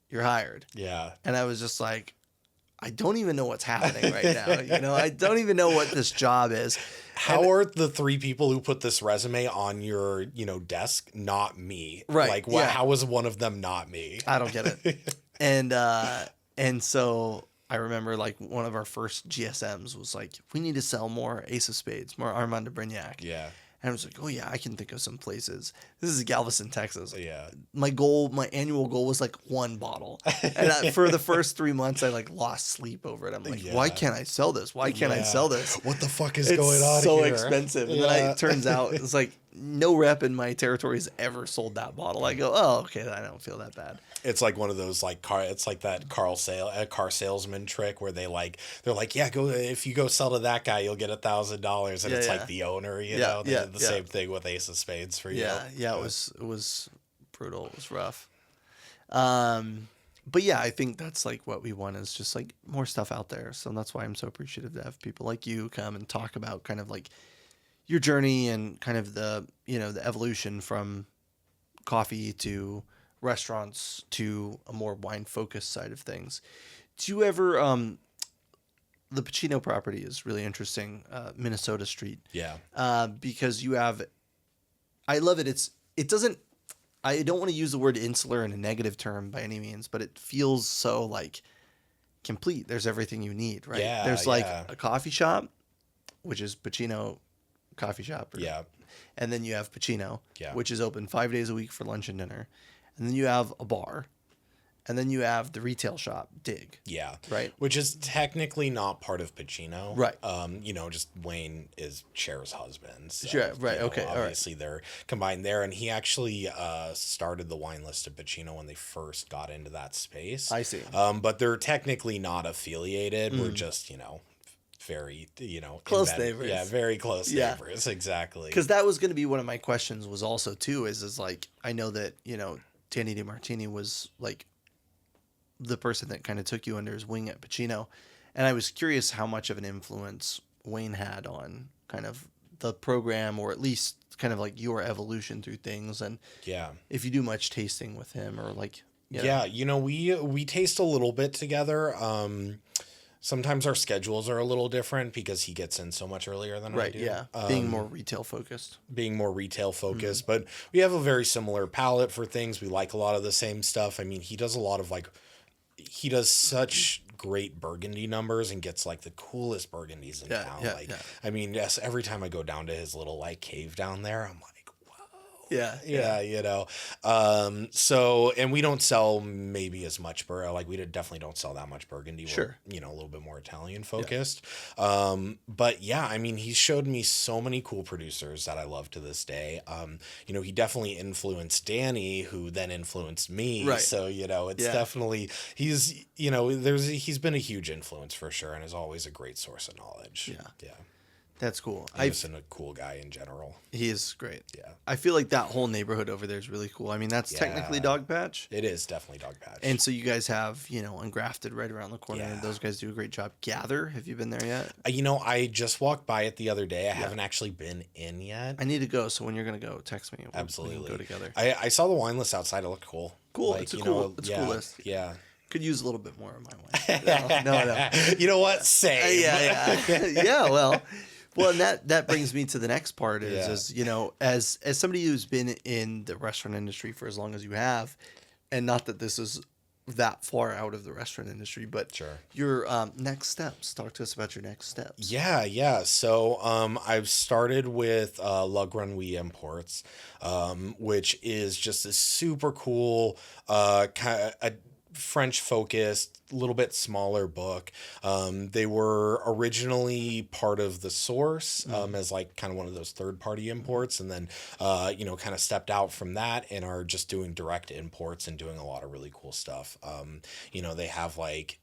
You're hired. Yeah. And I was just like, I don't even know what's happening right now. You know, I don't even know what this job is. How are the 3 people who put this resume on your, you know, desk not me? Right. Like, how was one of them not me? I don't get it. And so I remember like one of our first GSMs was like, we need to sell more Ace of Spades, more Armand de Brignac. Yeah. And I was like, oh yeah, I can think of some places. This is Galveston, Texas. Yeah. My annual goal was like 1 bottle. And for the first 3 months, I like lost sleep over it. I'm like, why can't I sell this? Why can't I sell this? What the fuck is going on It's so here? expensive. And then it turns out it's like no rep in my territory has ever sold that bottle. I go, oh, okay, I don't feel that bad. It's like one of those like it's like that car salesman trick where they're like, yeah, go, if you go sell to that guy, you'll get $1,000, and it's like the owner, you know. They did the same thing with Ace of Spades for you. Yeah, it was brutal. It was rough. But yeah, I think that's like what we want is just like more stuff out there. So that's why I'm so appreciative to have people like you come and talk about kind of like your journey and kind of the, you know, the evolution from coffee to restaurants to a more wine focused side of things. Do you ever the Piccino property is really interesting, Minnesota Street. Yeah. Because you have, I love it. I don't want to use the word insular in a negative term by any means, but it feels so like complete. There's everything you need, right? Yeah, There's like a coffee shop, which is Piccino Coffee Shop. And then you have Piccino, which is open 5 days a week for lunch and dinner. And then you have a bar. And then you have the retail shop, Dig. Yeah. Right. Which is technically not part of Piccino. Right. You know, just Wayne is Cher's husband. So, Sure. Right. you know, Okay. Obviously, they're combined there. And he actually started the wine list of Piccino when they first got into that space. I see. But they're technically not affiliated. We're just, you know, very, you know, close neighbors. Yeah, very close neighbors. Exactly. Because that was going to be one of my questions was also, too, is like, I know that, you know, Danny DeMartini was like the person that kind of took you under his wing at Piccino. And I was curious how much of an influence Wayne had on kind of the program, or at least kind of like your evolution through things. And if you do much tasting with him or like, you know, we taste a little bit together. Sometimes our schedules are a little different because he gets in so much earlier than I Right. do. Yeah. Being more retail focused. Being more retail focused, but we have a very similar palette for things. We like a lot of the same stuff. I mean, he does a lot of like, he does such great Burgundy numbers and gets like the coolest Burgundies in Yeah, town. yeah, Like, yeah. I mean, yes, every time I go down to his little like cave down there, I'm like, Yeah. yeah, you know. So, and we don't sell maybe as much like we definitely don't sell that much Burgundy. Sure. We're, a little bit more Italian focused. But yeah, I mean, he's showed me so many cool producers that I love to this day. He definitely influenced Danny, who then influenced me. Right. So, it's Yeah. definitely, he's been a huge influence for sure. And is always a great source of knowledge. Yeah. Yeah. That's cool. He's just a cool guy in general. He is great. Yeah. I feel like that whole neighborhood over there is really cool. I mean, that's technically Yeah. Dog Patch. It is definitely Dog Patch. And so you guys have, Ungrafted right around the corner. Yeah. Those guys do a great job. Gather, have you been there yet? I just walked by it the other day. I haven't actually been in yet. I need to go, so when you're going to go, text me. We can Absolutely. go together. I saw the wine list outside. It looked cool. Cool. It's a cool list. Yeah. Could use a little bit more of my wine. No. You know what? Same. Yeah. Yeah, well, and that brings me to the next part is as somebody who's been in the restaurant industry for as long as you have, and not that this is that far out of the restaurant industry, but Sure. your next steps. Talk to us about your next steps. Yeah. So I've started with La Grenouille Imports, which is just a super cool kind of French focused, a little bit smaller book. They were originally part of The Source as like kind of one of those third party imports, and then kind of stepped out from that and are just doing direct imports and doing a lot of really cool stuff. They have like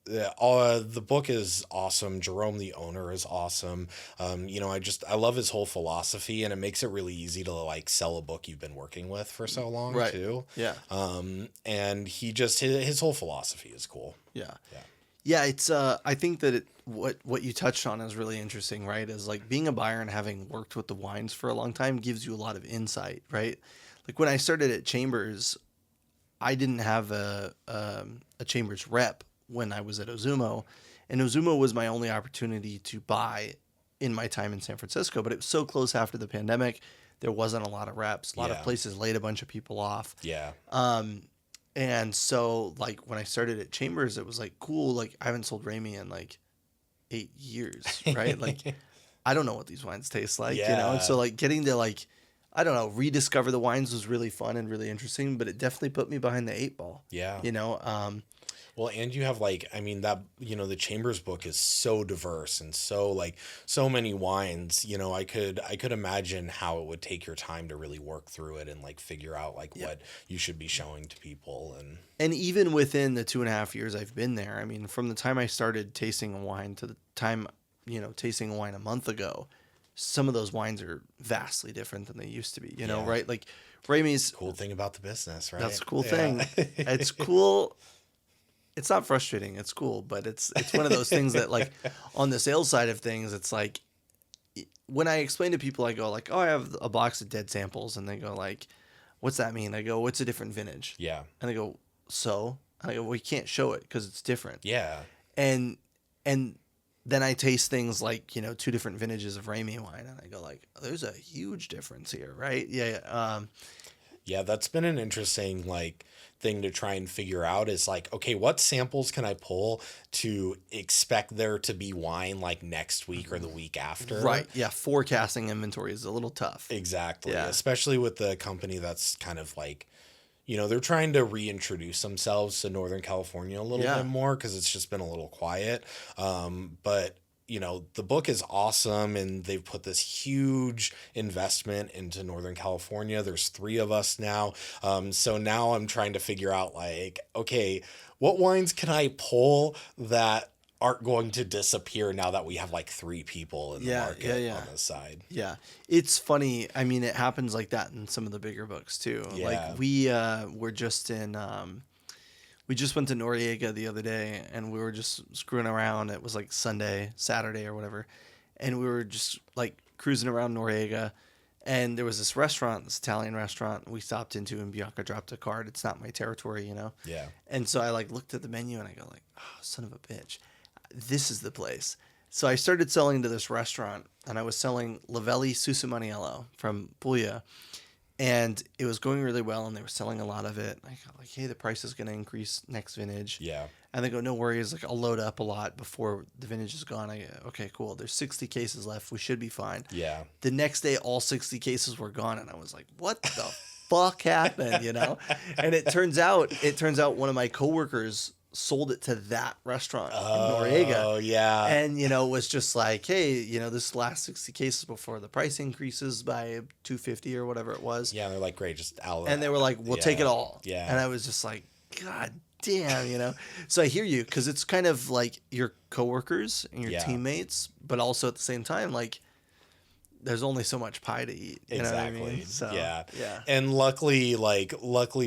the book is awesome. Jerome, the owner, is awesome. I love his whole philosophy, and it makes it really easy to like sell a book you've been working with for so long Right. too. Yeah. And he just his whole philosophy is cool. Yeah. Yeah. Yeah, it's I think that what you touched on is really interesting, right? Is like being a buyer and having worked with the wines for a long time gives you a lot of insight, right? Like when I started at Chambers, I didn't have a Chambers rep when I was at Ozumo, and Ozumo was my only opportunity to buy in my time in San Francisco, but it was so close after the pandemic, there wasn't a lot of reps. A lot of Yeah. places laid a bunch of people off. Yeah. And so like when I started at Chambers, it was like cool, like I haven't sold Ramey in like 8 years, right? Like I don't know what these wines taste like, And Yeah. so like getting to like I don't know, rediscover the wines was really fun and really interesting, but it definitely put me behind the 8 ball. Yeah. Well, and you have like, I mean, that, the Chambers book is so diverse and so like so many wines, I could imagine how it would take your time to really work through it and like figure out like what you should be showing to people. And even within the 2.5 years I've been there, I mean, from the time I started tasting a wine to the time, tasting a wine a month ago, some of those wines are vastly different than they used to be, Yeah. right? Like Ramey's, Cool thing about the business, right? that's a cool Yeah. thing. It's cool. It's not frustrating. It's cool, but it's one of those things that like on the sales side of things, it's like when I explain to people, I go like, oh, I have a box of dead samples, and they go like, what's that mean? I go, what's a different vintage? Yeah. And they go, so? And I go, well, you can't show it because it's different. Yeah. And then I taste things like, 2 different vintages of Ramey wine, and I go like, there's a huge difference here, right? Yeah. Yeah, that's been an interesting like thing to try and figure out is like, okay, what samples can I pull to expect there to be wine like next week or the week after? Right. Yeah. Forecasting inventory is a little tough. Exactly. Yeah. Especially with the company that's kind of like, they're trying to reintroduce themselves to Northern California a little Yeah. bit more because it's just been a little quiet. But the book is awesome, and they've put this huge investment into Northern California. There's 3 of us now. So now I'm trying to figure out like, okay, what wines can I pull that aren't going to disappear now that we have like 3 people in the market on this side? Yeah. It's funny. I mean, it happens like that in some of the bigger books too. Yeah. Like were just in, we just went to Noriega the other day, and we were just screwing around. It was like Saturday or whatever. And we were just like cruising around Noriega, and there was this Italian restaurant we stopped into, and Bianca dropped a card. It's not my territory, Yeah. And so I like looked at the menu, and I go like, oh, son of a bitch. this is the place. So I started selling to this restaurant, and I was selling Lavelli Susumaniello from Puglia, and it was going really well, and they were selling a lot of it. I go like, hey, the price is going to increase next vintage. Yeah. And they go, no worries, like I'll load up a lot before the vintage is gone. I go, okay, cool. There's 60 cases left. We should be fine. Yeah. The next day, all 60 cases were gone, and I was like, what the fuck happened, you know? And it turns out one of my coworkers sold it to that restaurant in Noriega. Oh, yeah. And, you know, was just like, hey, you know, this last 60 cases before the price increases by 250 or whatever it was. Yeah, they're like, great, just out. And they were like, we'll take it all. Yeah. And I was just like, God damn, you know? So I hear you, because it's kind of like your coworkers and your teammates, but also at the same time, like, there's only so much pie to eat. You Exactly. know what I mean? So, yeah. Yeah. And luckily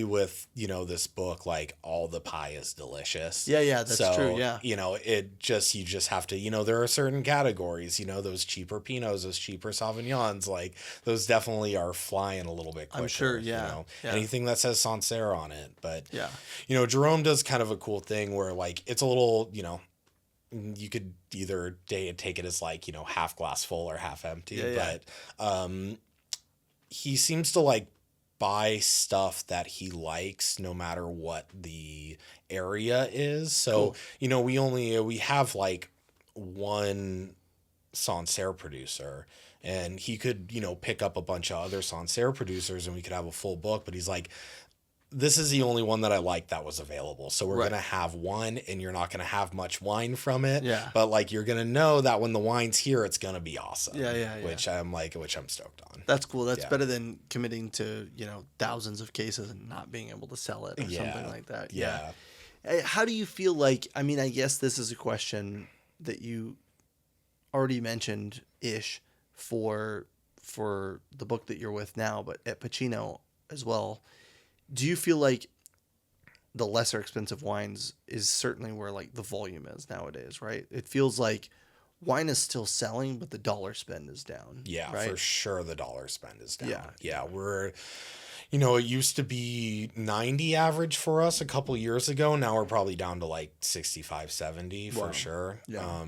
with, you know, this book, like all the pie is delicious. Yeah, that's so, true. Yeah. You know, you just have to, you know, there are certain categories, you know, those cheaper Pinots, those cheaper Sauvignons, like those definitely are flying a little bit quicker. I'm sure. Yeah. You know? Yeah. Anything that says Sancerre on it. But, Yeah. you know, Jerome does kind of a cool thing where like, it's a little, you know, you could either take it as like, you know, half glass full or half empty. Yeah. But he seems to like buy stuff that he likes no matter what the area is. So, Cool. you know, we have like one Sancerre producer, and he could, you know, pick up a bunch of other Sancerre producers and we could have a full book, but he's like, this is the only one that I like that was available. So we're going to have one, and you're not going to have much wine from it. Yeah. But like, you're going to know that when the wine's here, it's going to be awesome. Yeah. Which I'm stoked on. That's cool. That's better than committing to, you know, thousands of cases and not being able to sell it or something like that. Yeah. How do you feel like, I mean, I guess this is a question that you already mentioned ish for the book that you're with now, but at Piccino as well. Do you feel like the lesser expensive wines is certainly where like the volume is nowadays, right? It feels like wine is still selling, but the dollar spend is down. Yeah, right? for sure the dollar spend is down. Yeah. We're, you know, it used to be 90 average for us a couple years ago. Now we're probably down to like 65, 70 for sure. Yeah.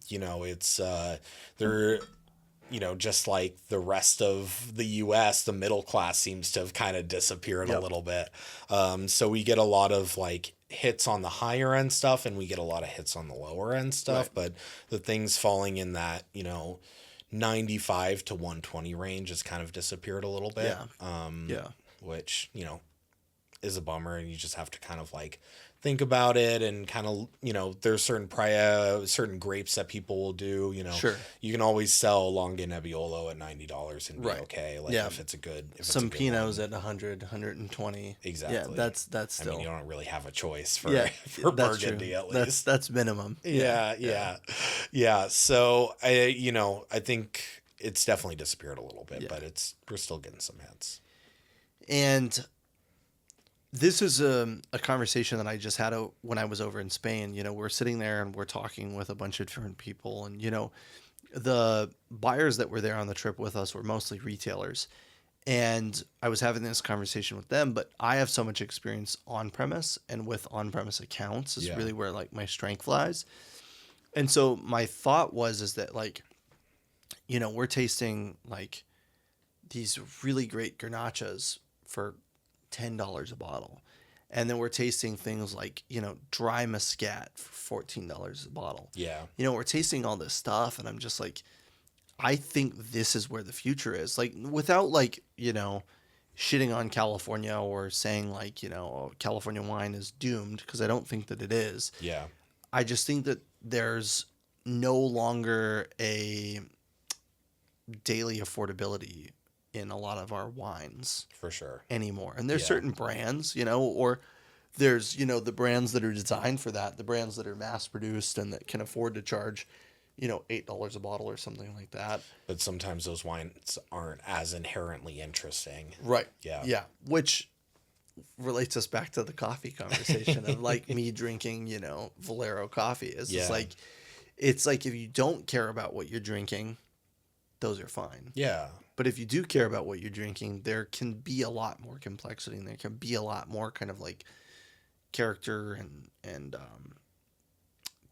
You know, it's they're, you know, just like the rest of the U.S., the middle class seems to have kind of disappeared a little bit. So we get a lot of like hits on the higher end stuff, and we get a lot of hits on the lower end stuff. But the things falling in that, you know, 95 to 120 range has kind of disappeared a little bit. Which, you know, is a bummer, and you just have to kind of like think about it and kind of, you know, there's certain grapes that people will do, you know. Sure. You can always sell Longa Nebbiolo at $90 and be okay. Like if it's a good, some Pinots at 100, 120. Exactly. Yeah, that's still. I mean, you don't really have a choice for for Burgundy at least. That's minimum. Yeah. So I think it's definitely disappeared a little bit, but we're still getting some hits. And this is a conversation that I just had when I was over in Spain. You know, we're sitting there and we're talking with a bunch of different people. And, you know, the buyers that were there on the trip with us were mostly retailers. And I was having this conversation with them, but I have so much experience on premise, and with on premise accounts is really where like my strength lies. And so my thought is that like, you know, we're tasting like these really great garnachas for $10 a bottle, and then we're tasting things like, you know, dry muscat for $14 a bottle. You know, we're tasting all this stuff, and I'm just like, I think this is where the future is. Like, without like, you know, shitting on California or saying like, you know, California wine is doomed, because I don't think that it is. I just think that there's no longer a daily affordability in a lot of our wines for sure anymore. And there's certain brands, you know, or there's, you know, the brands that are designed for that, the brands that are mass produced and that can afford to charge, you know, $8 a bottle or something like that. But sometimes those wines aren't as inherently interesting. Right. Yeah. Which relates us back to the coffee conversation of like me drinking, you know, Valero coffee. It's just like, it's like, if you don't care about what you're drinking, those are fine. But if you do care about what you're drinking, there can be a lot more complexity, and there can be a lot more kind of like character and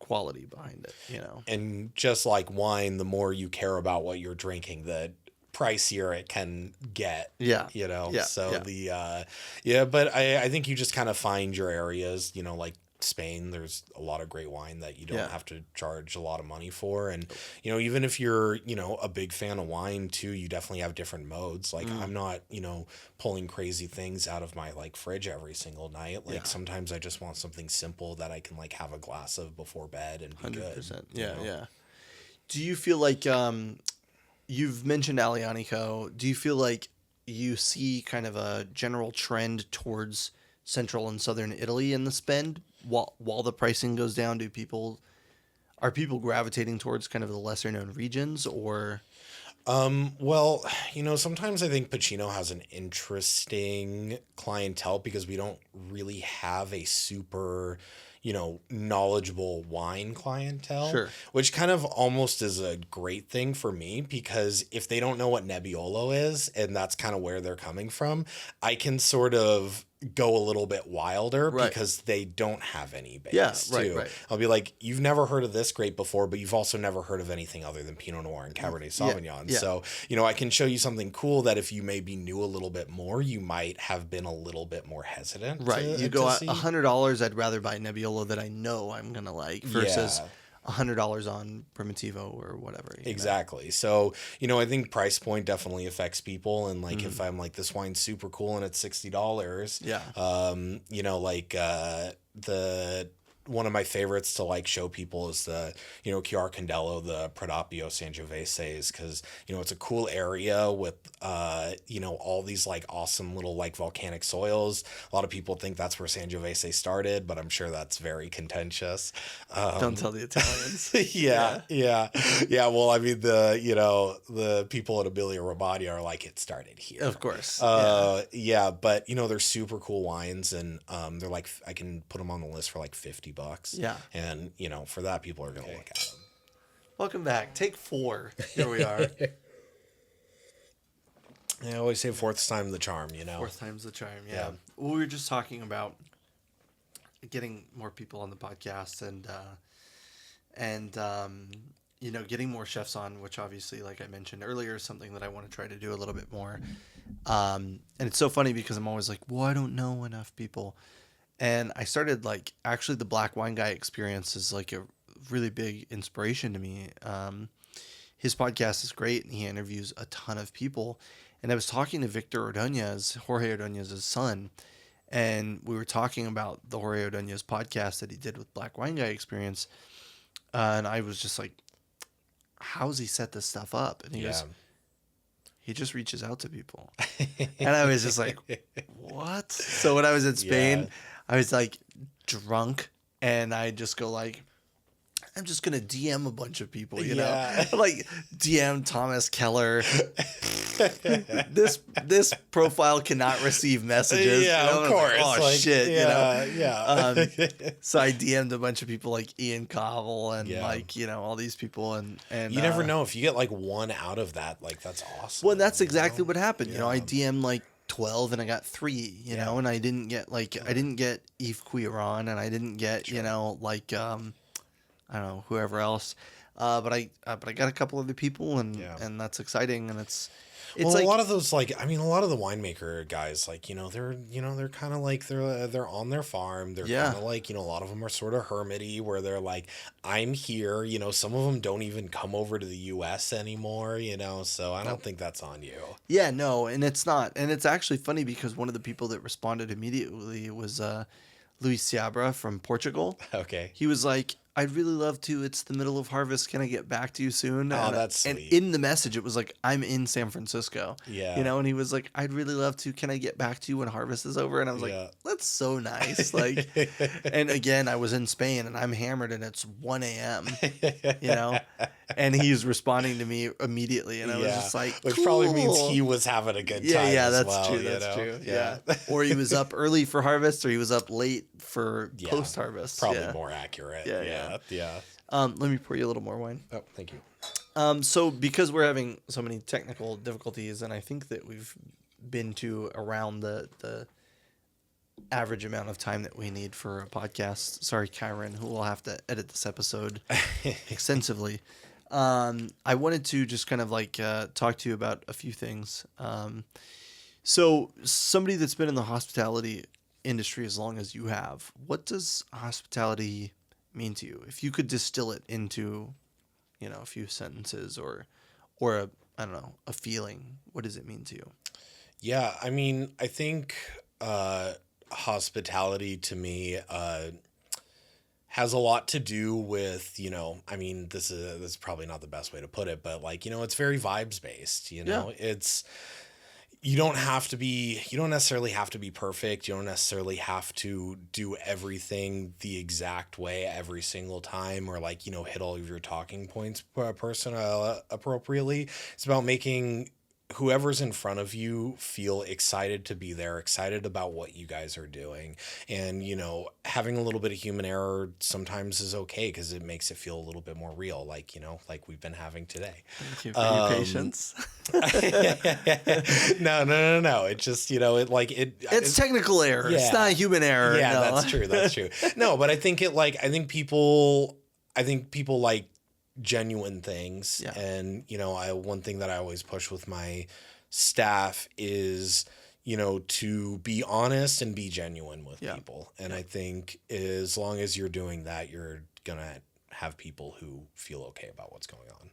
quality behind it, you know. And just like wine, the more you care about what you're drinking, the pricier it can get. Yeah. You know, Yeah. so yeah. but I think you just kind of find your areas, you know, like Spain, there's a lot of great wine that you don't Yeah. have to charge a lot of money for. And, you know, even if you're, you know, a big fan of wine too, you definitely have different modes. Like I'm not, you know, pulling crazy things out of my like fridge every single night. Like Yeah. sometimes I just want something simple that I can like have a glass of before bed and be 100%. good. Yeah, you know? yeah. Do you feel like you've mentioned Alianico? Do you feel like you see kind of a general trend towards central and southern Italy in the spend while the pricing goes down? Are people gravitating towards kind of the lesser known regions, or Well, you know, sometimes I think Piccino has an interesting clientele because we don't really have a super, you know, knowledgeable wine clientele, Sure. which kind of almost is a great thing for me because if they don't know what Nebbiolo is and that's kind of where they're coming from, I can sort of go a little bit wilder Right. because they don't have any base Yeah, right, too. right. I'll be like, you've never heard of this grape before, but you've also never heard of anything other than Pinot Noir and Cabernet Sauvignon. yeah. So, you know, I can show you something cool that if you maybe knew a little bit more, you might have been a little bit more hesitant. right? You go see. $100. I'd rather buy Nebbiolo that I know I'm gonna like versus Yeah. $100 on Primitivo or whatever. You know? Exactly. So, you know, I think price point definitely affects people. And like, if I'm like, this wine's super cool and it's $60, Yeah. you know, like, one of my favorites to like show people is the, you know, Chiar Candello, the Prodapio Sangiovese, because, you know, it's a cool area with, you know, all these like awesome little like volcanic soils. A lot of people think that's where Sangiovese started, but I'm sure that's very contentious. Don't tell the Italians. Yeah. Well, I mean, you know, the people at Emilia Romagna are like, it started here. Of course. Yeah, but you know, they're super cool wines, and they're like, I can put them on the list for like $50. Yeah. And you know, for that, people are gonna look at them. Welcome back. Take 4. Here we are. I always say fourth time the charm, you know. 4th time's the charm. Yeah. Yeah. Well, we were just talking about getting more people on the podcast and you know, getting more chefs on, which obviously, like I mentioned earlier, is something that I want to try to do a little bit more. And it's so funny because I'm always like, well, I don't know enough people. And I started like, actually the Black Wine Guy experience is like a really big inspiration to me. His podcast is great and he interviews a ton of people. And I was talking to Jorge Ordonez's son, and we were talking about the Jorge Ordonez podcast that he did with Black Wine Guy Experience. And I was just like, how's he set this stuff up? And he goes, he just reaches out to people. And I was just like, what? So when I was in Spain, I was like drunk and I just go like, I'm just going to DM a bunch of people, you know, like DM Thomas Keller. This profile cannot receive messages. Yeah, you know? of course. Like, oh like, shit, yeah, you know. Yeah. So I DM'd a bunch of people like Ian Covell and Yeah. like, you know, all these people and You never know if you get like one out of that. Like that's awesome. Well, that's you exactly know? what happened. You know, I Yeah. DM'd like 12 and I got 3, you know, and I didn't get I didn't get Yves Cuiron and I didn't get, you know, like I don't know, whoever else. But I got a couple other people and that's exciting, and it's Well, like a lot of those, like, I mean, a lot of the winemaker guys, like, you know, they're kind of like, they're on their farm. They're kind of like, you know, a lot of them are sort of hermity where they're like, I'm here, you know, some of them don't even come over to the US anymore, you know, so I don't think that's on you. Yeah, no, and it's not. And it's actually funny because one of the people that responded immediately was Luis Seabra from Portugal. Okay. He was like, I'd really love to. It's the middle of harvest. Can I get back to you soon? Oh, that's sweet. And in the message, it was like, I'm in San Francisco. Yeah. You know, and he was like, I'd really love to. Can I get back to you when harvest is over? And I was like, that's so nice. Like, and again, I was in Spain and I'm hammered and it's 1 a.m., you know, and he's responding to me immediately. And I was just like, which cool. probably means he was having a good time. Yeah, as that's well, true. you That's know? true. Yeah. Or he was up early for harvest or he was up late for Yeah. post harvest. Probably more accurate. Yeah. Let me pour you a little more wine. Oh, thank you. So because we're having so many technical difficulties, and I think that we've been to around the average amount of time that we need for a podcast. Sorry, Kyron, who will have to edit this episode extensively. I wanted to just kind of like talk to you about a few things. So somebody that's been in the hospitality industry as long as you have, what does hospitality mean to you? If you could distill it into, a few sentences or a, I don't know, a feeling, what does it mean to you? Yeah, I mean, I think hospitality to me has a lot to do with, I mean, this is probably not the best way to put it, but like, it's very vibes based, It's you don't necessarily have to be perfect. You don't necessarily have to do everything the exact way every single time or like, hit all of your talking points appropriately. It's about making whoever's in front of you feel excited to be there, excited about what you guys are doing. And, having a little bit of human error sometimes is okay because it makes it feel a little bit more real, like, like we've been having today. Thank you for your patience. No. It just, It's technical error. Yeah. It's not human error. Yeah, no. That's true. That's true. No, but I think people like genuine things. Yeah. And, one thing that I always push with my staff is, to be honest and be genuine with people. And I think as long as you're doing that, you're going to have people who feel okay about what's going on.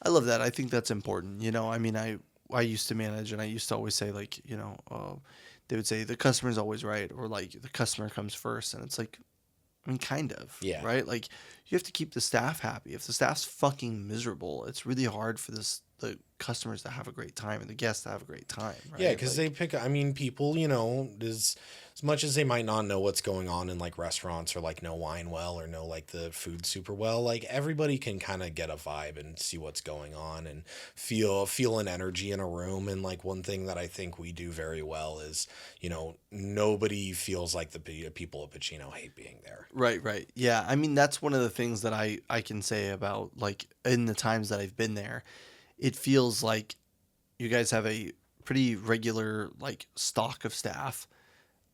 I love that. I think that's important. I mean, I used to manage and I used to always say like, they would say the customer's always right. Or like the customer comes first. And it's like, I mean, kind of, right? Like you have to keep the staff happy. If the staff's fucking miserable, it's really hard for the customers to have a great time and the guests to have a great time, right? Yeah, because people, as much as they might not know what's going on in like restaurants or like know wine well or know like the food super well, like everybody can kind of get a vibe and see what's going on and feel an energy in a room. And like one thing that I think we do very well is, nobody feels like the people of Piccino hate being there. Right. Yeah. I mean, that's one of the things that I can say about like in the times that I've been there, it feels like you guys have a pretty regular like stock of staff.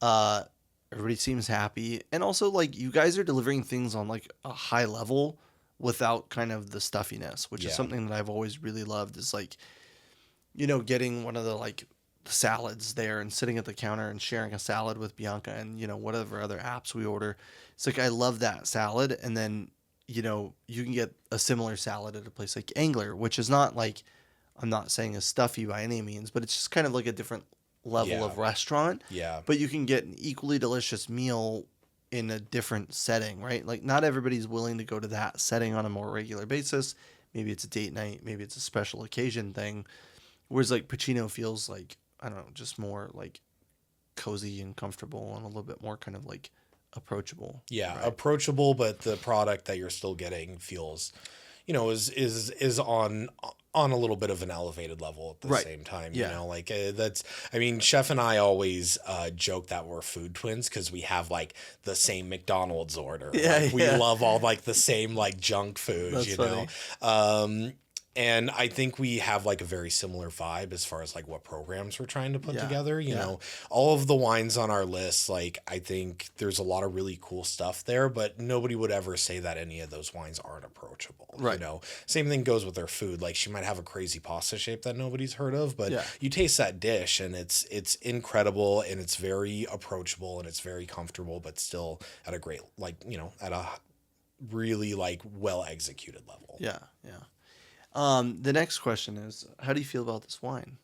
Everybody seems happy. And also like you guys are delivering things on like a high level without kind of the stuffiness, which is something that I've always really loved is like, getting one of the like salads there and sitting at the counter and sharing a salad with Bianca and, whatever other apps we order. It's like, I love that salad. And then, you can get a similar salad at a place like Angler, which is not like, I'm not saying is stuffy by any means, but it's just kind of like a different level of restaurant. Yeah. But you can get an equally delicious meal in a different setting, right? Like not everybody's willing to go to that setting on a more regular basis. Maybe it's a date night, maybe it's a special occasion thing. Whereas like Piccino feels like, I don't know, just more like cozy and comfortable and a little bit more kind of like approachable. Yeah, right? approachable, but the product that you're still getting feels, is on a little bit of an elevated level at the same time. Chef and I always joke that we're food twins because we have like the same McDonald's order. We love all like the same like junk food. That's funny. And I think we have like a very similar vibe as far as like what programs we're trying to put together. You know, all of the wines on our list, like I think there's a lot of really cool stuff there, but nobody would ever say that any of those wines aren't approachable. Right. Same thing goes with their food. Like she might have a crazy pasta shape that nobody's heard of, but you taste that dish and it's incredible and it's very approachable and it's very comfortable, but still at a great, like, at a really like well executed level. Yeah. The next question is, how do you feel about this wine?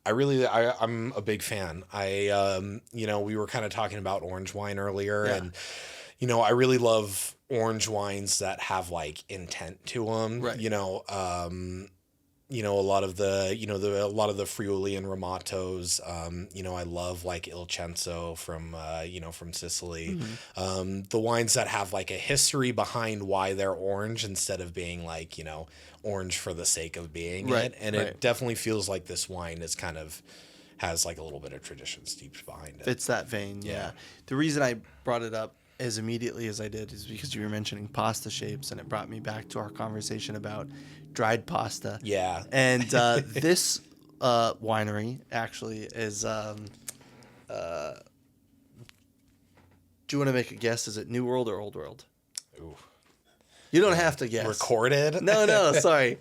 I'm a big fan. We were kind of talking about orange wine earlier and, I really love orange wines that have like intent to them. Right. A lot of the Friuli and Ramatos, I love like Il Censo from Sicily. Mm-hmm. The wines that have like a history behind why they're orange instead of being like, orange for the sake of being it. And it definitely feels like this wine is kind of has like a little bit of tradition steeped behind it. It's that vein. Yeah. The reason I brought it up as immediately as I did is because you were mentioning pasta shapes and it brought me back to our conversation about dried pasta. Yeah. And this winery actually is Do you want to make a guess? Is it New World or Old World? Ooh. You don't have to guess. Recorded? No, sorry.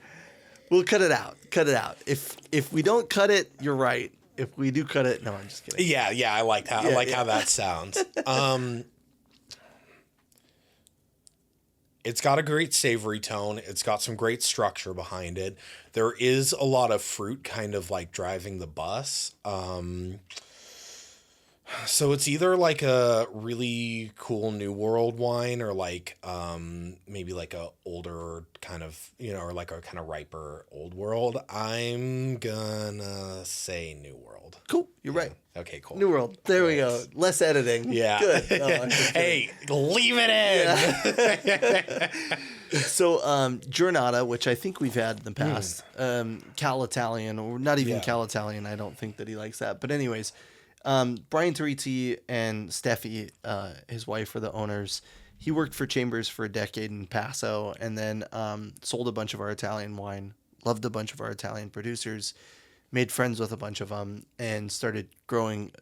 We'll cut it out. Cut it out. If we don't cut it, you're right. If we do cut it, no, I'm just kidding. Yeah, I like how how that sounds. It's got a great savory tone. It's got some great structure behind it. There is a lot of fruit kind of like driving the bus. So it's either like a really cool New World wine or like maybe like a older kind of, or like a kind of riper Old World. I'm gonna say New World. Cool. You're right. Okay, cool. New World. There we go. Less editing. Yeah. Good. Hey, leave it in. Yeah. So, Giornata, which I think we've had in the past, Cal Italian, or not even Cal Italian. I don't think that he likes that. But anyways, Brian Teriti and Steffi, his wife, are the owners. He worked for Chambers for a decade in Paso, and then sold a bunch of our Italian wine. Loved a bunch of our Italian producers. Made friends with a bunch of them, and started growing,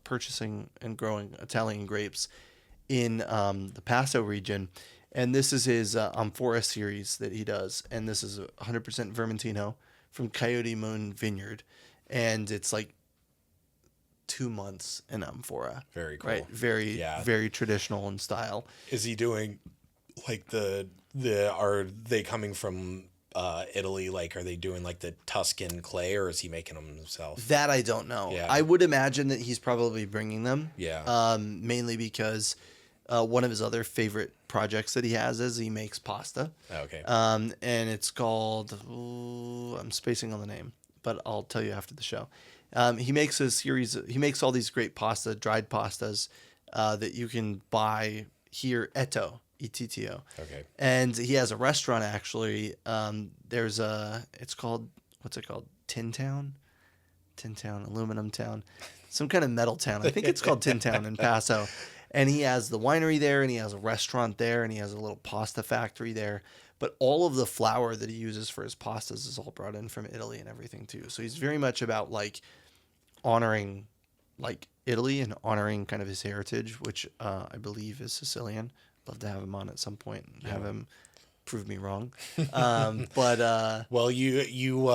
purchasing and growing Italian grapes in the Paso region. And this is his Amphora series that he does. And this is 100% Vermentino from Coyote Moon Vineyard. And it's like 2 months in Amphora. Very cool. Right? Very traditional in style. Is he doing like are they coming from Italy? Like, are they doing like the Tuscan clay, or is he making them himself? That I don't know. Yeah. I would imagine that he's probably bringing them. Yeah. Mainly because one of his other favorite projects that he has is he makes pasta. Okay. And it's called, I'm spacing on the name, but I'll tell you after the show. He makes a series. He makes all these great dried pastas that you can buy here. Etto. Okay. And he has a restaurant actually. It's called, what's it called? Tin Town, Aluminum Town, some kind of metal town. I think it's called Tin Town in Paso. And he has the winery there, and he has a restaurant there, and he has a little pasta factory there. But all of the flour that he uses for his pastas is all brought in from Italy and everything too. So he's very much about like honoring like Italy and honoring kind of his heritage, which I believe is Sicilian. Love to have him on at some point and have him prove me wrong. Well, you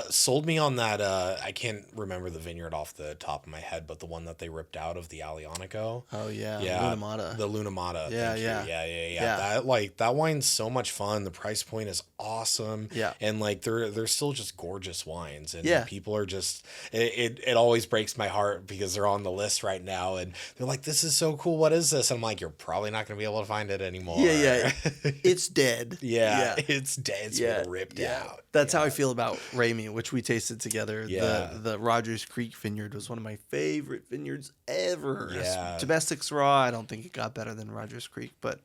sold me on that. I can't remember the vineyard off the top of my head, but the one that they ripped out of the Alianico. Oh yeah, Lunamata. The Lunamata. Yeah. That wine's so much fun. The price point is awesome. Yeah, and like they're still just gorgeous wines, and people are just it always breaks my heart because they're on the list right now, and they're like, "This is so cool. What is this?" And I'm like, "You're probably not going to be able to find it anymore." Yeah, it's dead. Yeah, it's dead. It's been ripped out. That's how I feel about Ramey, which we tasted together. Yeah. The Rogers Creek vineyard was one of my favorite vineyards ever. Yeah. Domestic Syrah, I don't think it got better than Rogers Creek, but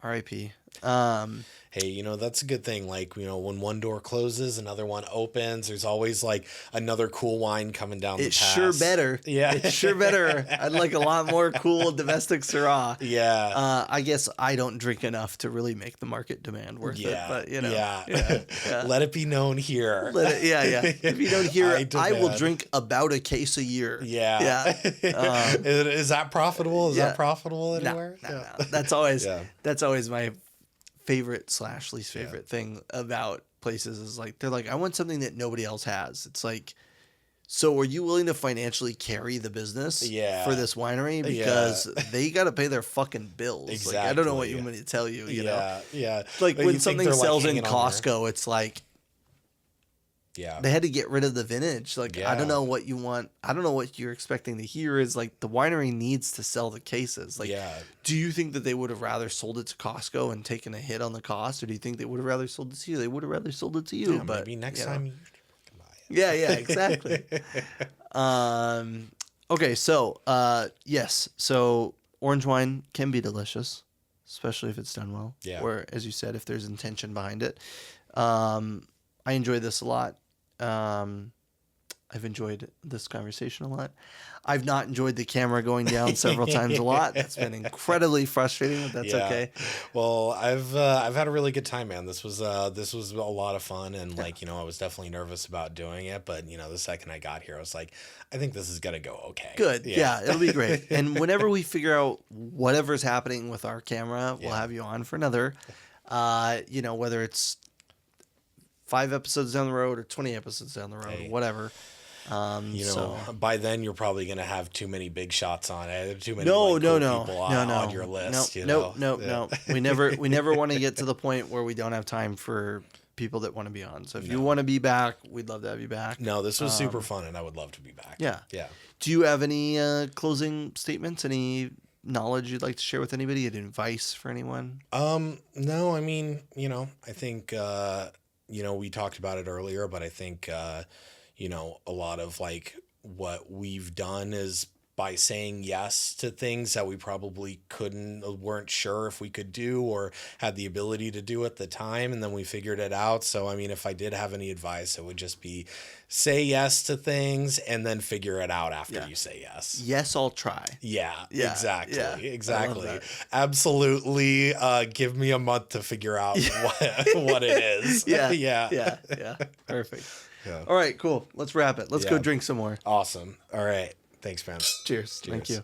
R.I.P. Hey, that's a good thing. Like, when one door closes, another one opens. There's always like another cool wine coming down the path. It's sure better. Yeah. It's sure better. I'd like a lot more cool domestic Syrah. Yeah. I guess I don't drink enough to really make the market demand worth it. But, Yeah. Let it be known here. If you don't hear it, I will drink about a case a year. Yeah. Is that profitable? Is that profitable anywhere? No. That's always my favorite / least favorite thing about places is like they're like, I want something that nobody else has. It's like, so are you willing to financially carry the business for this winery? Because they got to pay their fucking bills. Exactly. Like, I don't know what you want me to tell you, you know? Yeah. Like but when something sells in Costco, it's like, Yeah. They had to get rid of the vintage. Like, I don't know what you want. I don't know what you're expecting to hear is like the winery needs to sell the cases. Like, do you think that they would have rather sold it to Costco and taken a hit on the cost? Or do you think they would have rather sold it to you? They would have rather sold it to you. Yeah, but maybe next time you can buy it. Yeah, exactly. Okay, so, yes. So orange wine can be delicious, especially if it's done well. Yeah. Or, as you said, if there's intention behind it. I enjoy this a lot. I've enjoyed this conversation a lot. I've not enjoyed the camera going down several times a lot. That's been incredibly frustrating, but that's okay. Well, I've had a really good time, man. This was a lot of fun, and like, I was definitely nervous about doing it, but the second I got here, I was like, I think this is gonna go okay. Good. Yeah, it'll be great. And whenever we figure out whatever's happening with our camera, we'll have you on for another. Whether it's 5 episodes down the road or 20 episodes down the road, or whatever. By then you're probably gonna have too many big shots on it, too many no, people on your list. No. We never want to get to the point where we don't have time for people that want to be on. So if you want to be back, we'd love to have you back. No, this was super fun, and I would love to be back. Yeah. Do you have any closing statements? Any knowledge you'd like to share with anybody? Any advice for anyone? No, I mean, I think we talked about it earlier, but I think a lot of like what we've done is by saying yes to things that we probably weren't sure if we could do or had the ability to do at the time, and then we figured it out. So, I mean, if I did have any advice, it would just be say yes to things and then figure it out after you say yes. Yes, I'll try. Yeah, exactly. Yeah. Exactly. Absolutely. Give me a month to figure out what it is. Yeah. Perfect. Yeah. All right, cool. Let's wrap it. Let's go drink some more. Awesome. All right. Thanks, man. Cheers. Thank you.